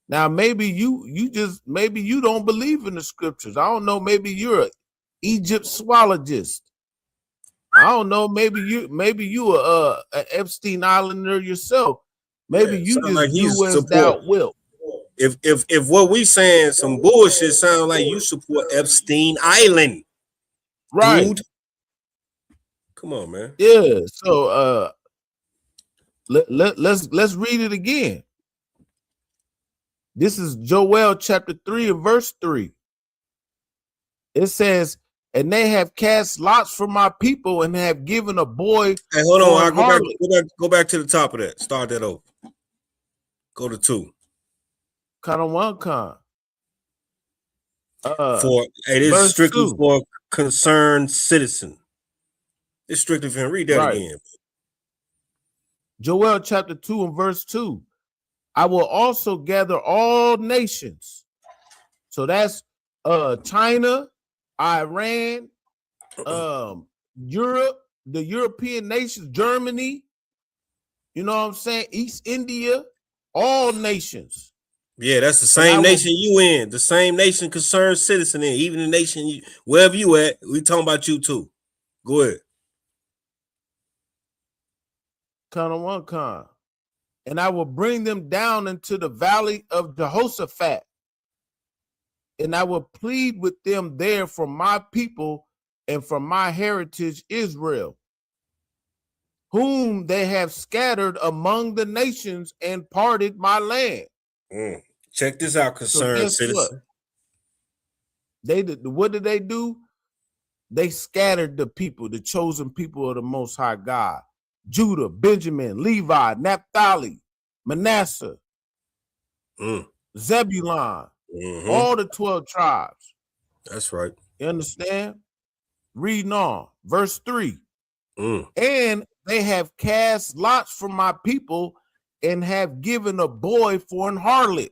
Now, maybe you don't believe in the scriptures. I don't know. Maybe you're an Egyptologist. I don't know. Maybe you an Epstein Islander yourself. Maybe you just
like
do as thou wilt.
If what we saying some bullshit, sound like you support Epstein Island,
right?
Dude. Come on, man.
Yeah. So let's read it again. This is Joel chapter 3 and verse 3. It says, and they have cast lots for my people and have given a boy.
Hey, hold on. I'll go back to the top of that. Start that over. Go to 2.
Kind of one kind.
It is strictly 2. For concerned citizen. It's strictly for him. Read that again.
Joel chapter 2 and verse 2. I will also gather all nations. So that's China, Iran, Europe, the European nations, Germany, you know what I'm saying? East India, all nations.
Yeah, that's the same nation you in, the same nation concerned citizen in, even the nation wherever you at, we talking about you too. Go ahead.
Kind of one kind. And I will bring them down into the valley of Jehoshaphat. And I will plead with them there for my people and for my heritage Israel, whom they have scattered among the nations and parted my land.
Check this out, concerned citizen.
What did they do? They scattered the people, the chosen people of the Most High God. Judah, Benjamin, Levi, Naphtali, Manasseh, Zebulun, all the 12 tribes.
That's right.
You understand? Reading on, verse 3. And they have cast lots for my people and have given a boy for an harlot.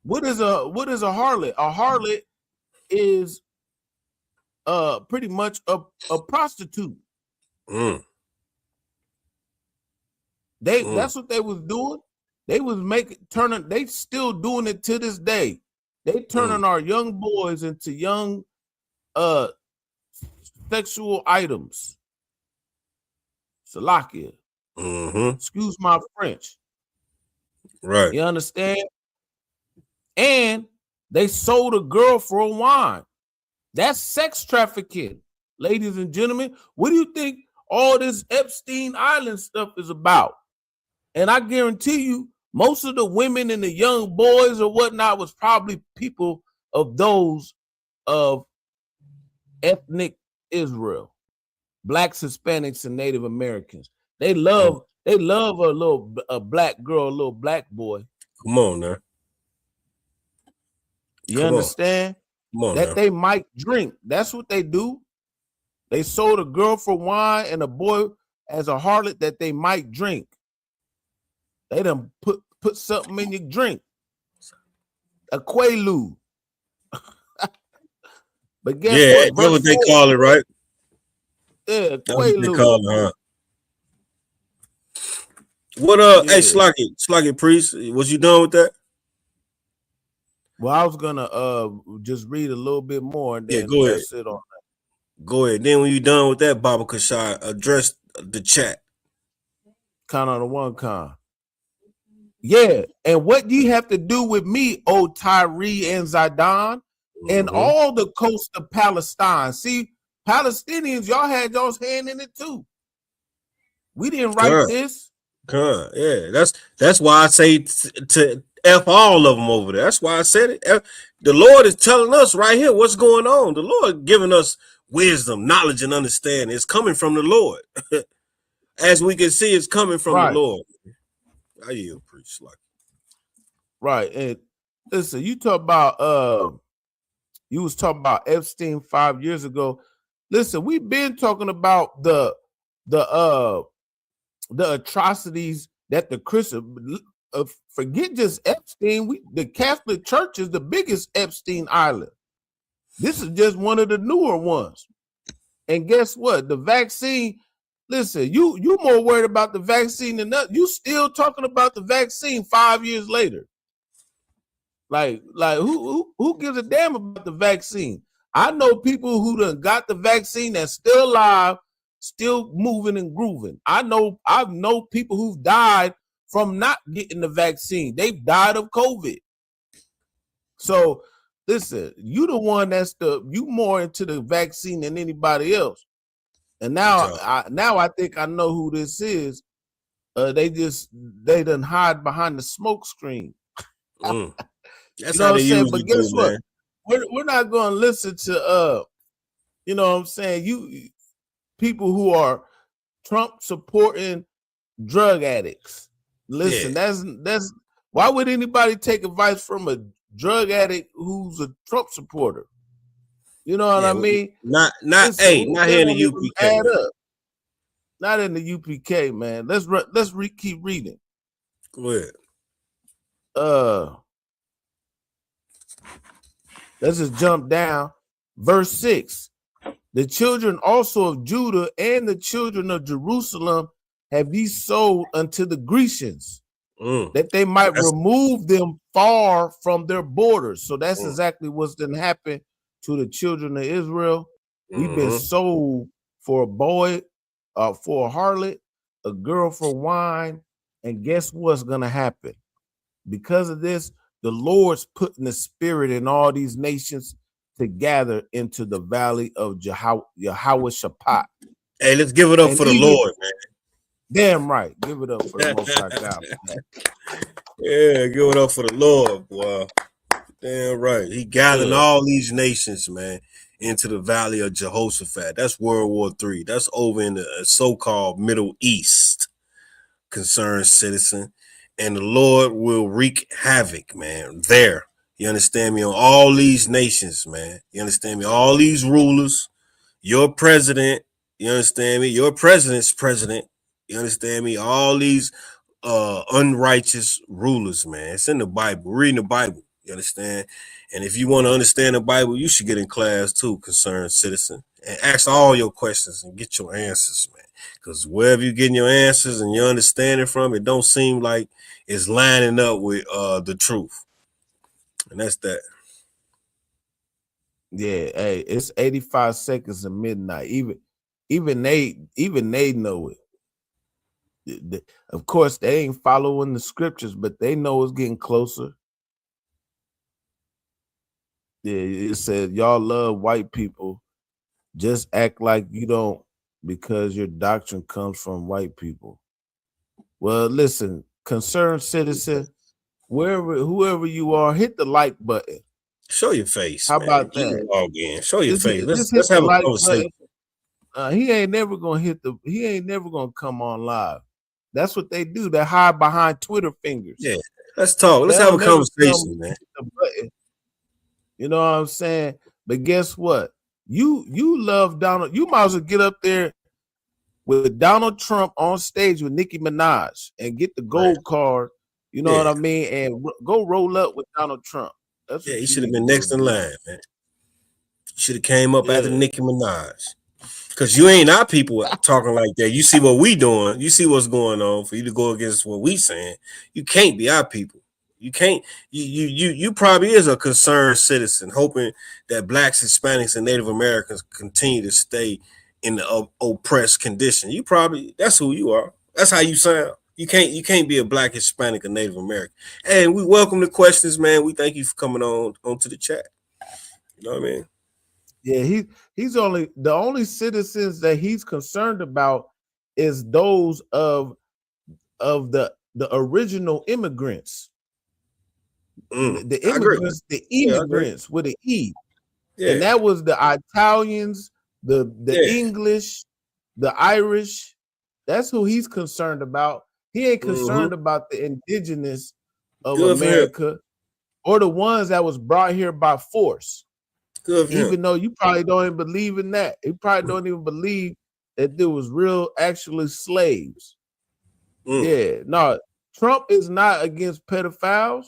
What is a harlot? A harlot is pretty much a prostitute. That's what they was doing. They was they still doing it to this day. They turning our young boys into young sexual items. Salakia. Excuse my French.
Right.
You understand? And they sold a girl for a wine. That's sex trafficking, ladies and gentlemen. What do you think all this Epstein Island stuff is about? And I guarantee you, most of the women and the young boys or whatnot was probably people of those of ethnic Israel, Blacks, Hispanics, and Native Americans. They love a black girl, a little black boy.
Come on now.
You understand?
Come on
that
now.
They might drink. That's what they do. They sold a girl for wine and a boy as a harlot that they might drink. They done put something in your drink. A quaalude. But guess
that's what they call it, right?
Yeah,
that's what they call it, huh? What hey, Sluggy Priest, was you done with that?
Well, I was gonna just read a little bit more and then
go ahead.
Sit on that.
Go ahead. Then when you're done with that, Baba Kashai, address the chat.
Count on the one con. Yeah, and what do you have to do with me, old Tyree and Zidane, and all the coast of Palestine? See, Palestinians, y'all had y'all's hand in it too. We didn't write this.
Yeah, that's why I say to F all of them over there. That's why I said it. The Lord is telling us right here what's going on. The Lord giving us wisdom, knowledge, and understanding. It's coming from the Lord. As we can see, it's coming from the Lord. I yield, preach like.
Right. And listen, you talk about you was talking about Epstein 5 years ago. Listen, we've been talking about the atrocities that the Christian forget just Epstein. The Catholic Church is the biggest Epstein Island. This is just one of the newer ones. And guess what? The vaccine. Listen, you more worried about the vaccine than that. You still talking about the vaccine 5 years later. Like who gives a damn about the vaccine? I know people who done got the vaccine that's still alive, still moving and grooving. I've known people who've died from not getting the vaccine. They've died of COVID. So listen, you the one you more into the vaccine than anybody else. And now I think I know who this is. They done hide behind the smoke screen.
That's
you know
how
what
they
I'm saying?
usually
But guess
do,
what?
man.
We're not gonna listen to you know what I'm saying, you people who are Trump supporting drug addicts. Listen, that's why would anybody take advice from a drug addict who's a Trump supporter? You know what I mean?
Not
Listen,
not here in the UPK.
Add up. Not in the UPK, man. Let's keep reading.
Go ahead.
Let's just jump down. Verse 6. The children also of Judah and the children of Jerusalem have ye sold unto the Grecians, that they might remove them far from their borders. So that's exactly what's done happened to the children of Israel. We've been sold for a boy, for a harlot, a girl for wine. And guess what's going to happen? Because of this, the Lord's putting the spirit in all these nations to gather into the valley of Jehoshaphat.
Hey, let's give it up for the Lord, man.
Damn right. Give it up for the Most High God.
Yeah, give it up for the Lord, boy. Damn right. He gathered all these nations, man, into the valley of Jehoshaphat. That's World War III. That's over in the so-called Middle East, concerned citizen. And the Lord will wreak havoc, man, there. You understand me? On all these nations, man. You understand me? All these rulers, your president, you understand me? Your president's president, you understand me? All these unrighteous rulers, man. It's in the Bible. We're reading the Bible, you understand? And if you want to understand the Bible, you should get in class too, concerned citizen, and ask all your questions and get your answers, man. Because wherever you're getting your answers and your understanding from, it don't seem like it's lining up with the truth. And that's that.
Yeah, hey, it's 85 seconds of midnight. Even they know it. Of course, they ain't following the scriptures, but they know it's getting closer. Yeah, it said y'all love white people. Just act like you don't, because your doctrine comes from white people. Well, listen, concerned citizen, whoever you are, hit the like button.
Show your face.
How
man.
about that?
Log in. Show your face.
Let's
have a
like
conversation.
He ain't never gonna come on live. That's what they do. They hide behind Twitter fingers.
Yeah, let's talk. Let's have a conversation, man.
You know what I'm saying? But guess what? You love Donald. You might as well get up there with Donald Trump on stage with Nicki Minaj and get the gold card. You know what I mean? And go roll up with Donald Trump. That's
he should have been next in line, man. Should have came up after Nicki Minaj. Because you ain't our people talking like that. You see what we doing. You see what's going on. For you to go against what we saying, you can't be our people. You can't. You probably is a concerned citizen, hoping that blacks, Hispanics, and Native Americans continue to stay in the oppressed condition. That's who you are. That's how you sound. You can't be a Black, Hispanic, or Native American. And we welcome the questions, man. We thank you for coming onto the chat. You know what I mean?
Yeah, he's the only citizens that he's concerned about is those of the original immigrants. The immigrants, the immigrants with an E. Yeah. And that was the Italians, the English, the Irish. That's who he's concerned about. He ain't concerned about the indigenous of America or the ones that was brought here by force. Even though you probably don't even believe in that. You probably don't even believe that there was real actually slaves. Yeah, no, Trump is not against pedophiles.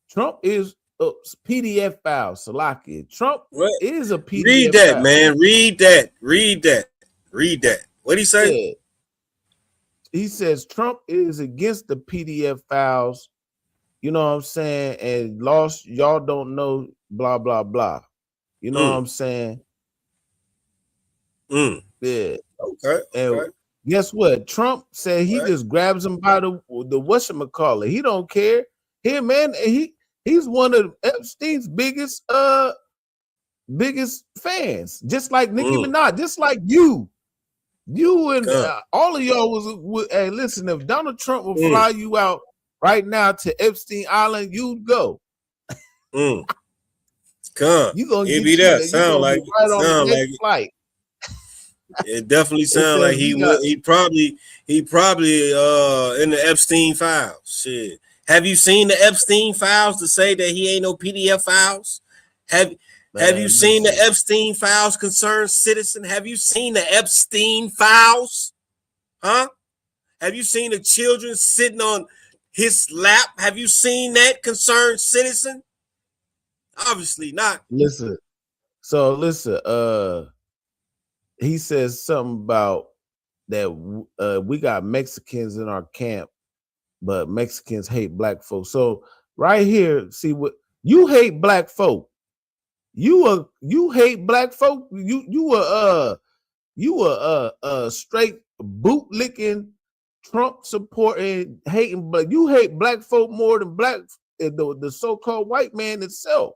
Trump is a PDF file, Salaki. Trump is a PDF
Read that,
file.
man. Read that. What'd he say?
Yeah. He says Trump is against the PDF files. You know what I'm saying? And lost, y'all don't know, blah, blah, blah. You know what I'm saying? Yeah.
Okay.
And guess what? Trump said he just grabs him by the whatchamacallit. He don't care. Here, man, he's one of Epstein's biggest fans, just like Nicki Minaj, just like you. You and all of y'all was hey, listen, if Donald Trump would fly you out right now to Epstein Island, you'd go.
You
gonna
be there. Sound like
right on the next flight.
It definitely sounds like he probably in the Epstein files. Shit. Have you seen the Epstein files to say that he ain't no PDF files? Have you seen the Epstein files, concerned citizen? Have you seen the Epstein files? Huh? Have you seen the children sitting on his lap? Have you seen that, concerned citizen? Obviously not.
Listen, he says something about that we got Mexicans in our camp, but Mexicans hate black folks. So right here, see what you hate black folk. You hate black folk. You a straight boot licking, Trump supporting, hating, but you hate black folk more than the so-called white man itself.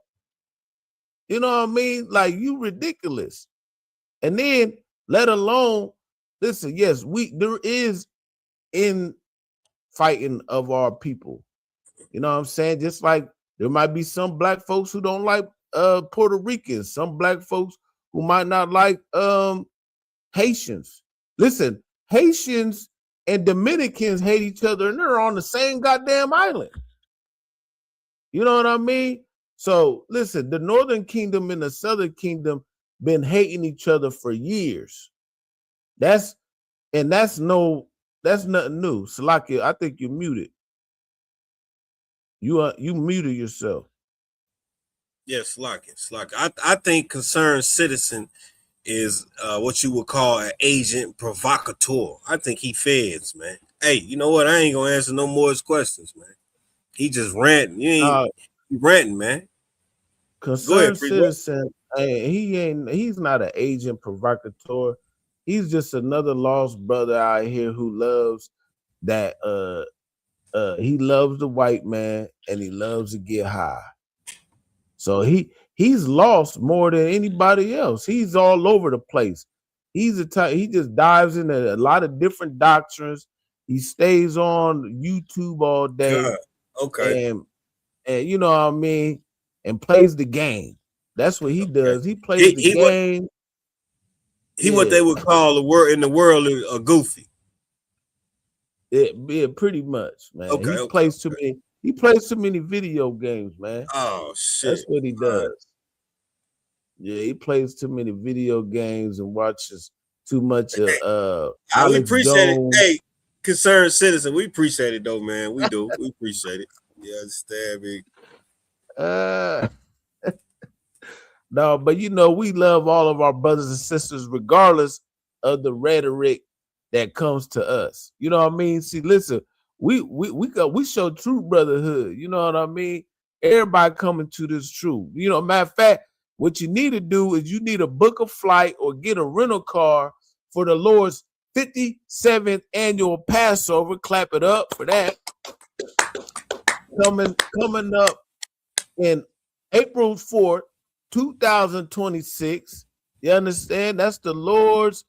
You know what I mean? Like, you ridiculous. And then let alone, listen, yes, there is in fighting of our people. You know what I'm saying? Just like there might be some black folks who don't like Puerto Ricans, some black folks who might not like Haitians. Listen, Haitians and Dominicans hate each other and they're on the same goddamn island. You know what I mean? So listen, the Northern Kingdom and the Southern Kingdom been hating each other for years. That's nothing new. Salaki, I think you're muted. You muted yourself.
Yes, Salaki. I think concerned citizen is what you would call an agent provocateur. I think he feds, man. Hey, you know what? I ain't gonna answer no more of his questions, man. He just ranting. You ranting, man.
Concerned citizen, he's not an agent provocateur. He's just another lost brother out here who loves that he loves the white man and he loves to get high. So he's lost more than anybody else. He's all over the place. He's he just dives into a lot of different doctrines. He stays on YouTube all day.
Okay.
And you know what I mean? And plays the game. That's what he does. He plays the game.
What they would call in the world a goofy.
Yeah, pretty much, man. He plays too many. He plays too many video games, man.
Oh shit.
That's what he does. Yeah, he plays too many video games and watches too much of
we appreciate it. Hey, concerned citizen, we appreciate it though, man. We do. We appreciate it. You understand me?
No, but you know, we love all of our brothers and sisters, regardless of the rhetoric that comes to us. You know what I mean? See, listen, we show true brotherhood. You know what I mean? Everybody coming to this truth. You know, matter of fact, what you need to do is you need to book a flight or get a rental car for the Lord's 57th annual Passover. Clap it up for that. Coming up in April 4th, 2026. You understand? That's the Lord's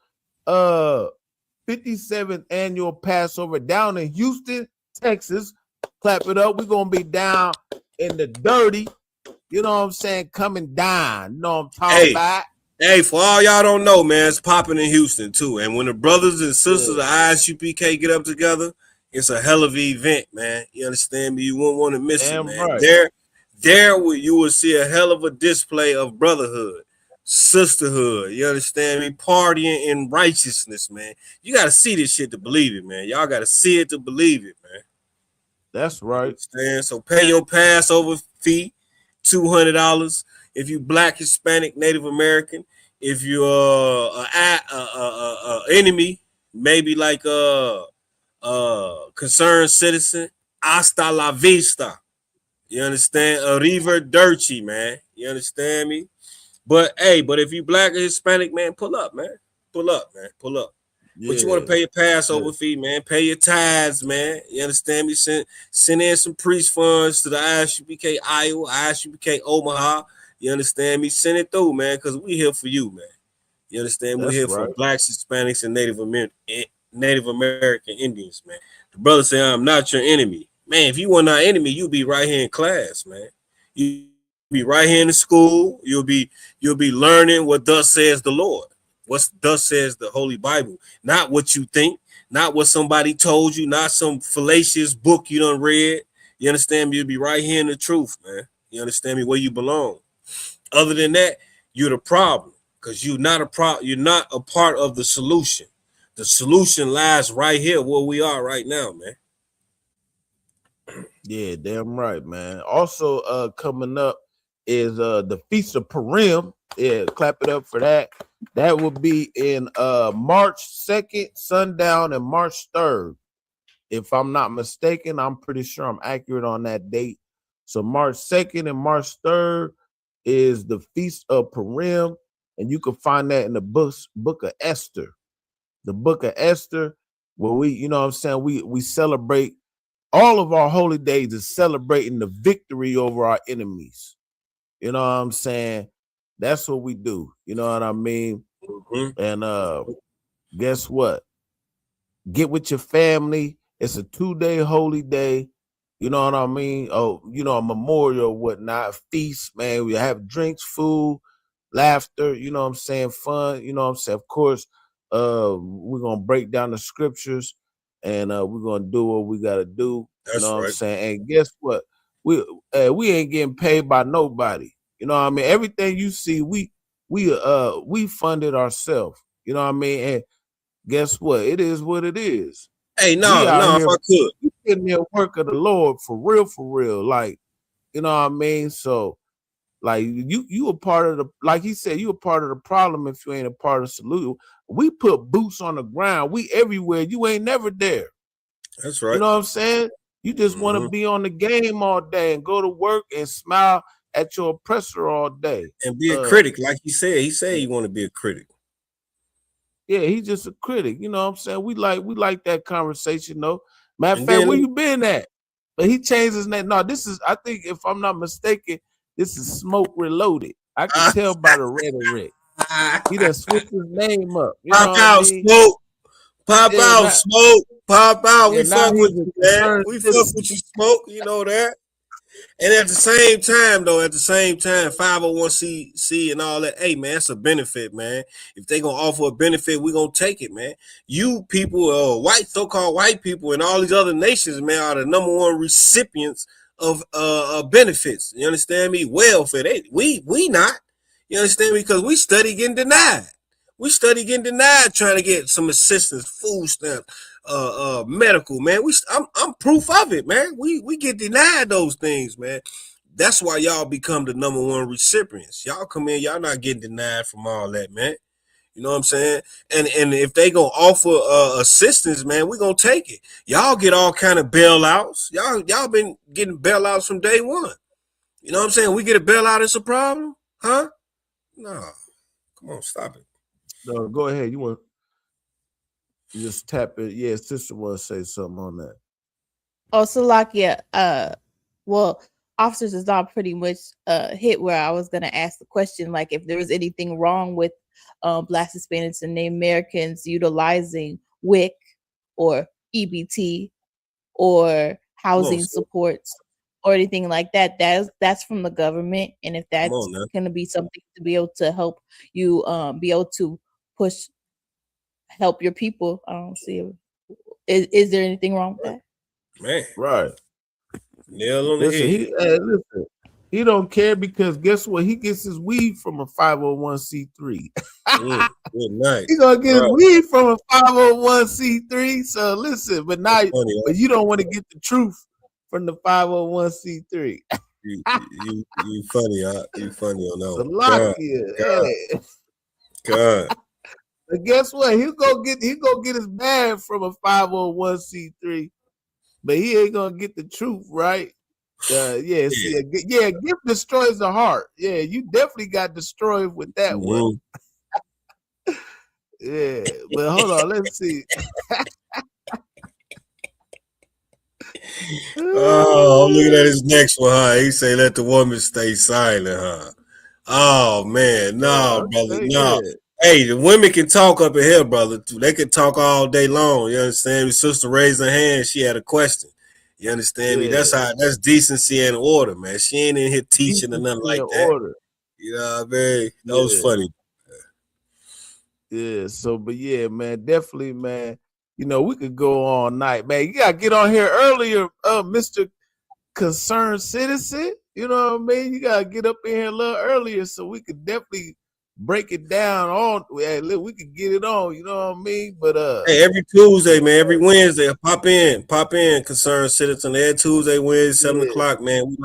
57th annual Passover down in Houston, Texas. Clap it up. We're going to be down in the dirty. You know what I'm saying? Coming down. You know what I'm talking about?
Hey, for all y'all don't know, man, it's popping in Houston too. And when the brothers and sisters of ISUPK get up together, it's a hell of an event, man. You understand me? You won't want to miss it, man.
Right.
There you will see a hell of a display of brotherhood, sisterhood. You understand me? Partying in righteousness, man. You got to see this shit to believe it, man. Y'all got to see it to believe it, man.
That's right.
Understand? So pay your Passover fee, $200. If you Black, Hispanic, Native American, if you're enemy, maybe like concerned citizen, hasta la vista. You understand? Arrivederci, man. You understand me? But if you Black or Hispanic, man, pull up, man. Pull up, man. Pull up.
Yeah.
But you want to pay your Passover fee, man. Pay your tithes, man. You understand me? Send in some priest funds to the ISUPK Iowa, ISUPK Omaha. You understand me? Send it through, man, because we here for you, man. You understand? We're here for Blacks, Hispanics, and Native American Indians, man. The brother say, I'm not your enemy. Man, if you weren't our enemy, you'd be right here in class, man. You be right here in the school. You'll be learning what thus says the Lord. What thus says the Holy Bible. Not what you think, not what somebody told you, not some fallacious book you done read. You understand me? You'll be right here in the truth, man. You understand me? Where you belong. Other than that, you're the problem, because you're not a part of the solution. The solution lies right here where we are right now, man.
Yeah, damn right, man. Also, coming up is the Feast of Purim. Yeah, clap it up for that. That will be in March 2nd, sundown, and March 3rd. If I'm not mistaken, I'm pretty sure I'm accurate on that date. So March 2nd and March 3rd is the Feast of Purim, and you can find that in the book of Esther. The book of Esther, where we, you know what I'm saying, we celebrate. All of our holy days is celebrating the victory over our enemies. You know what I'm saying? That's what we do. You know what I mean? Mm-hmm. And guess what? Get with your family. It's a 2-day holy day. You know what I mean? Oh, you know, a memorial, whatnot, a feast, man. We have drinks, food, laughter, you know what I'm saying, fun, you know what I'm saying. Of course, we're gonna break down the scriptures, and we're gonna do what we gotta do.
That's
you know
right.
what I'm saying? And guess what? We ain't getting paid by nobody. You know what I mean? Everything you see, we funded ourselves. You know what I mean? And guess what? It is what it is.
Hey, no, if I could.
You getting the work of the Lord for real. Like, you know what I mean? So, like, you a part of the, like he said, you a part of the problem if you ain't a part of the solution. We put boots on the ground. We everywhere. You ain't never there.
That's right.
You know what I'm saying? You just want to be on the game all day and go to work and smile at your oppressor all day.
And be a critic, like he said. He said he want to be a critic.
Yeah, he's just a critic. You know what I'm saying? We like that conversation, though. Matter of fact, where you been at? But he changed his name. No, this is, I think, if I'm not mistaken, this is Smoke Reloaded. I can tell by the rhetoric. He done switched his name up. You
Pop out, Smoke. Pop out, Smoke. Pop out.
Yeah,
We fuck with you, man. We fuck with you, Smoke. You know that. And at the same time, 501c and all that, hey, man, it's a benefit, man. If they going to offer a benefit, we going to take it, man. You people, white, so-called white people and all these other nations, man, are the number one recipients of benefits. You understand me? Welfare. We not. You understand me? Because we study getting denied. We study getting denied trying to get some assistance, food stamps, medical, man. I'm proof of it, man. We get denied those things, man. That's why y'all become the number one recipients. Y'all come in, y'all not getting denied from all that, man. You know what I'm saying? And if they gonna offer assistance, man, we gonna take it. Y'all get all kind of bailouts. Y'all been getting bailouts from day one. You know what I'm saying? We get a bailout, it's a problem, huh? No, come on, stop it.
No, go ahead. You want? Just tap it. Yeah, sister want to say something on that.
Oh, Salakia, well, Officer Zazar pretty much hit where I was gonna ask the question, like if there was anything wrong with Black, Hispanics, and Native Americans utilizing WIC or EBT or housing supports or anything like that. That's from the government, and if that's gonna be something to be able to help you be able to help your people, I don't see it. Is there anything wrong with that?
Man,
right.
Nail on the head.
Listen, he don't care because guess what? He gets his weed from a 501c3.
Good night.
He's gonna get his weed from a 501c3. So listen, but now, but you don't want to get the truth from the 501c3.
you funny, huh? You funny on that one.
God. But guess what? He'll go get his bag from a 501c3. But he ain't gonna get the truth, right? Gift destroys the heart. Yeah, you definitely got destroyed with that one. Yeah, but hold on, let's see.
Oh, I'm looking at his next one, huh? He say, "Let the woman stay silent," huh? Oh man, no, brother, no. Hey, the women can talk up in here, brother. They can talk all day long. You understand? My sister raised her hand. She had a question. You understand me? That's decency and order, man. She ain't in here teaching or nothing like that.
Order.
You know what I mean? That was funny.
Yeah. So, but yeah, man, definitely, man. You know, we could go all night, man. You gotta get on here earlier, Mr. Concerned Citizen. You know what I mean? You gotta get up in here a little earlier so we could definitely break it down on. We could get it on. You know what I mean? But
hey, every Tuesday, man, every Wednesday, pop in, Concerned Citizen. Every Tuesday, Wednesday, 7 o'clock, man.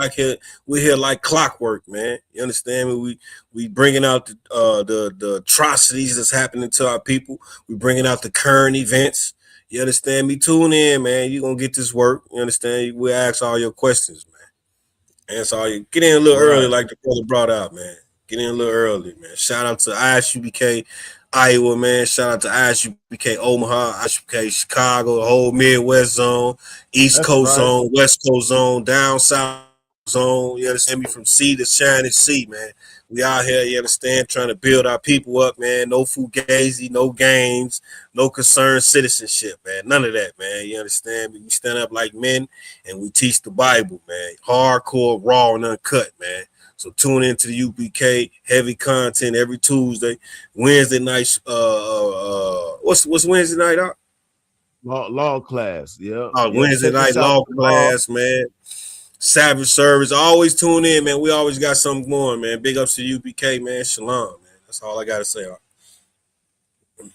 We're here like clockwork, man. You understand me? We bringing out the atrocities that's happening to our people. We bringing out the current events. You understand me? Tune in, man. You're gonna get this work. You understand? We'll ask all your questions, man. Answer all you. Get in a little early, like the brother brought out, man. Get in a little early, man. Shout out to ISUBK Iowa, man. Shout out to ISUBK Omaha, ISUBK Chicago, the whole Midwest zone, East Coast zone, West Coast zone, down South zone. You understand me? From sea to shining sea, man. We out here, you understand, trying to build our people up, man. No fugazi, no games, no concerned citizenship, man. None of that, man. You understand me? We stand up like men and we teach the Bible, man. Hardcore, raw, and uncut, man. So tune into the UBK, heavy content every Tuesday. Wednesday nights, what's Wednesday night out?
Law class, yeah.
Wednesday night law class, man. Savage service. Always tune in, man. We always got something going, man. Big ups to UBK, man. Shalom, man. That's all I gotta say.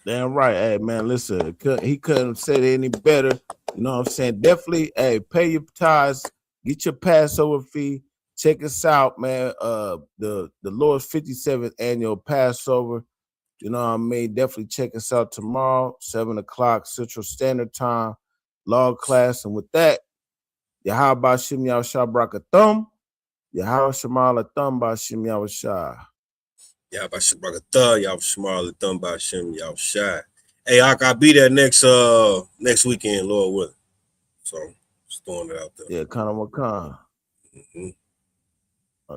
Damn right. Hey, man, listen, he couldn't have said it any better. You know what I'm saying? Definitely, hey, pay your tithes, get your Passover fee. Check us out, man. The Lord's 57th annual Passover. You know what I mean? Definitely check us out tomorrow, 7 o'clock Central Standard Time, law class. And with that, Yahweh Bashim Yahushua Brakathum, Yahweh Shemal Athum Bashim Yahushua.
Yahweh Bashim Brakathum, Yahweh Shemal Athum Bashim Yahushua. Hey, I'll be there next weekend, Lord willing. So just throwing it out there.
Yeah, Kana Wakan.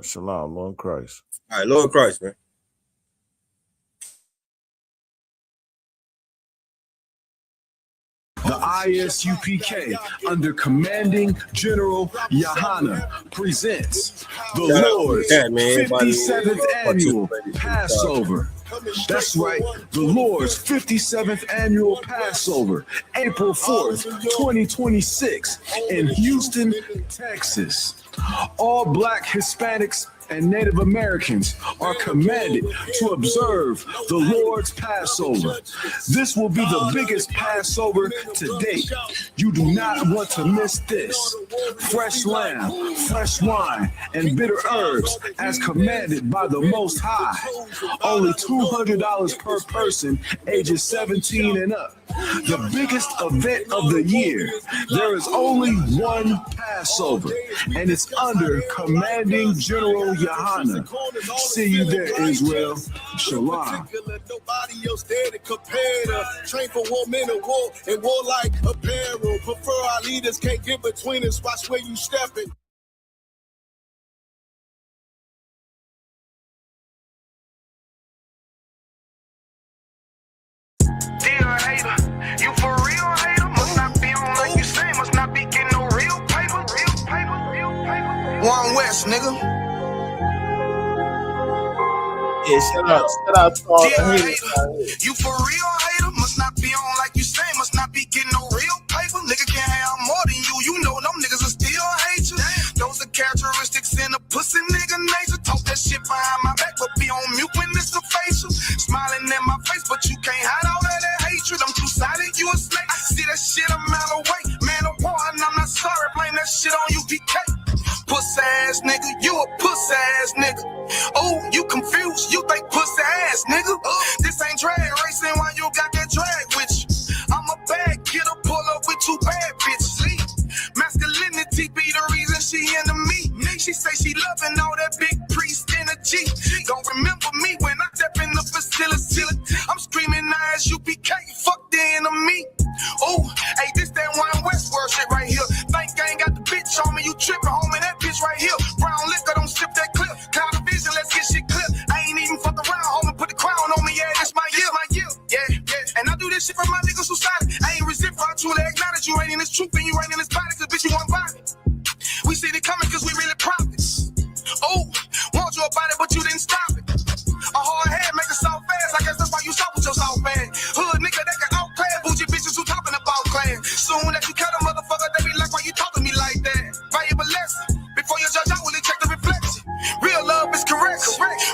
Shalom, Lord Christ.
All right, Lord Christ, man.
The ISUPK, under commanding General Yahana, presents the Lord's 57th annual Passover. That's right, the Lord's 57th annual Passover, April 4th, 2026, in Houston, Texas. All Black, Hispanics, and Native Americans are commanded to observe the Lord's Passover. This will be the biggest Passover to date. You do not want to miss this. Fresh lamb, fresh wine, and bitter herbs as commanded by the Most High. Only $200 per person, ages 17 and up. The biggest event of the year. There is only one Passover, and it's under Commanding General Yahanna. See you there, Israel. Shalom.
Nobody else there to compare to. Train for war, men of war, and war like apparel. Prefer our leaders, can't get between us. Watch where you stepping.
Dear hater, you for real hater? Must not be on like you say, must not be getting no real paper. One West, nigga.
Yeah, shout out to all the
Dear
haters.
hater, you for real hater? Must not be on like you say, must not be getting no real paper. Nigga can't have more than you. You know them niggas will still hate you. Those are characteristics in a pussy nigga nature. Talk that shit behind my back, but be on mute when it's a facial. Smiling in my face, but you can't hide all of that hatred. I'm two-sided, you a snake. I see that shit a mile away. Man of war, and I'm not sorry. Blame that shit on UPK. Pussy ass nigga, you a pussy ass nigga. Oh, you confused, you think pussy ass nigga. This ain't drag racing while you got that drag with you. I'm a bad kidder, pull up with two bad bitches. Masculinity be the reason she into me. She say she loving all that big priest energy. Don't remember me when I step in the facility. I'm screaming ISUPK, fuck the enemy. Oh, hey, this that one West world shit right here. Think I ain't got the bitch on me, you tripping, homie, that bitch right here. Brown liquor, don't slip that clip. Cloud of vision, let's get shit clear. I ain't even fuck around, homie, put the crown on me, yeah, this my year. Yeah. And I do this shit for my niggas who solid. I ain't resent for I truly acknowledge you ain't in this truth and you ain't in this body, cause bitch, you want body. We see it coming cause we really profits. Oh, want you about it, but you didn't stop it. A hard head make it soft fast, I guess that's why you stop with your soft bag. Hood nigga that can outclass, bougie bitches who talking about class. Soon as you cut a motherfucker, they be like, why you talking to me like that? Valuable lesson, before you judge, I will check the reflection. Real love is correct.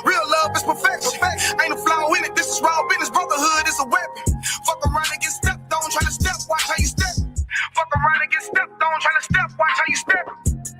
Real love is perfection. Ain't a flaw in it, this is raw business, brotherhood is a weapon. Fuck around and get stepped on, try to step, watch how you step. Fuck around and get stepped on, try to step, watch how you step.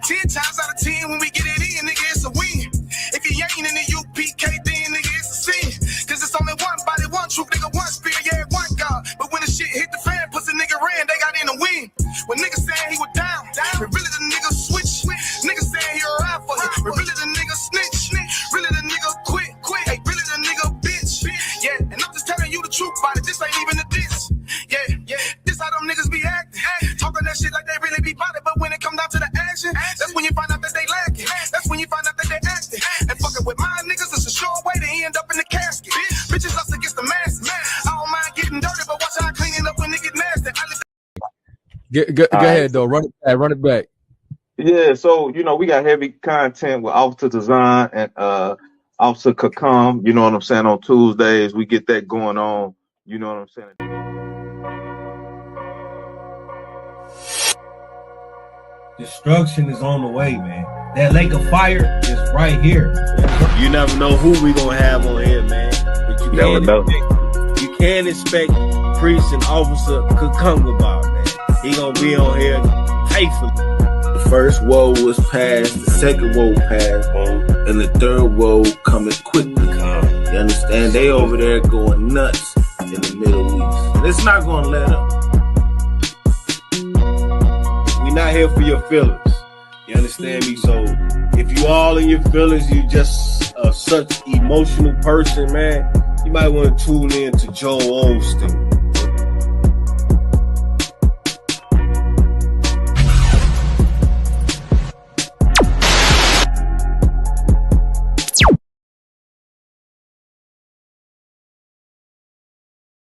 10 times out of 10 when we get it in, nigga, it's a win. If you ain't in the UPK, then nigga, it's a sin. Cause it's only one body, one truth, nigga, one spirit, yeah, one God. But when the shit hit the fan, pussy nigga ran, they got in the win. When niggas saying he was down, but really the nigga switch. Niggas saying he a ride for you, but really the nigga snitch. Really the nigga quit. Hey, really the nigga bitch. Yeah, and I'm just telling you the truth about it, this ain't even a diss. Yeah, this how them niggas be acting. Talking that shit like they really be about it, but when it come down to the action, that's when you find out that they lacking. That's when you find out that they acting. And fucking with my niggas, it's a sure way to end up in the casket. Bitches us against the masses. I don't mind getting dirty, but watch how I clean it up when it get nasty.
Go ahead, though. Run it back.
Yeah, so we got heavy content with Officer Design and Officer Kakam, you know what I'm saying, on Tuesdays. We get that going on, you know what I'm saying.
Destruction is on the way, man. That lake of fire is right here. You never know who we gonna have on here, man. But you
never know.
You can't expect Priest and Officer Kakungaba, man. He gonna be on here faithfully.
The first woe was passed, the second woe passed, and the third woe coming quickly. You understand? They over there going nuts in the Middle East. And it's not gonna let up.
We not here for your feelings. You understand me? So if you all in your feelings, you just such emotional person, man, you might want to tune in to Joel Osteen.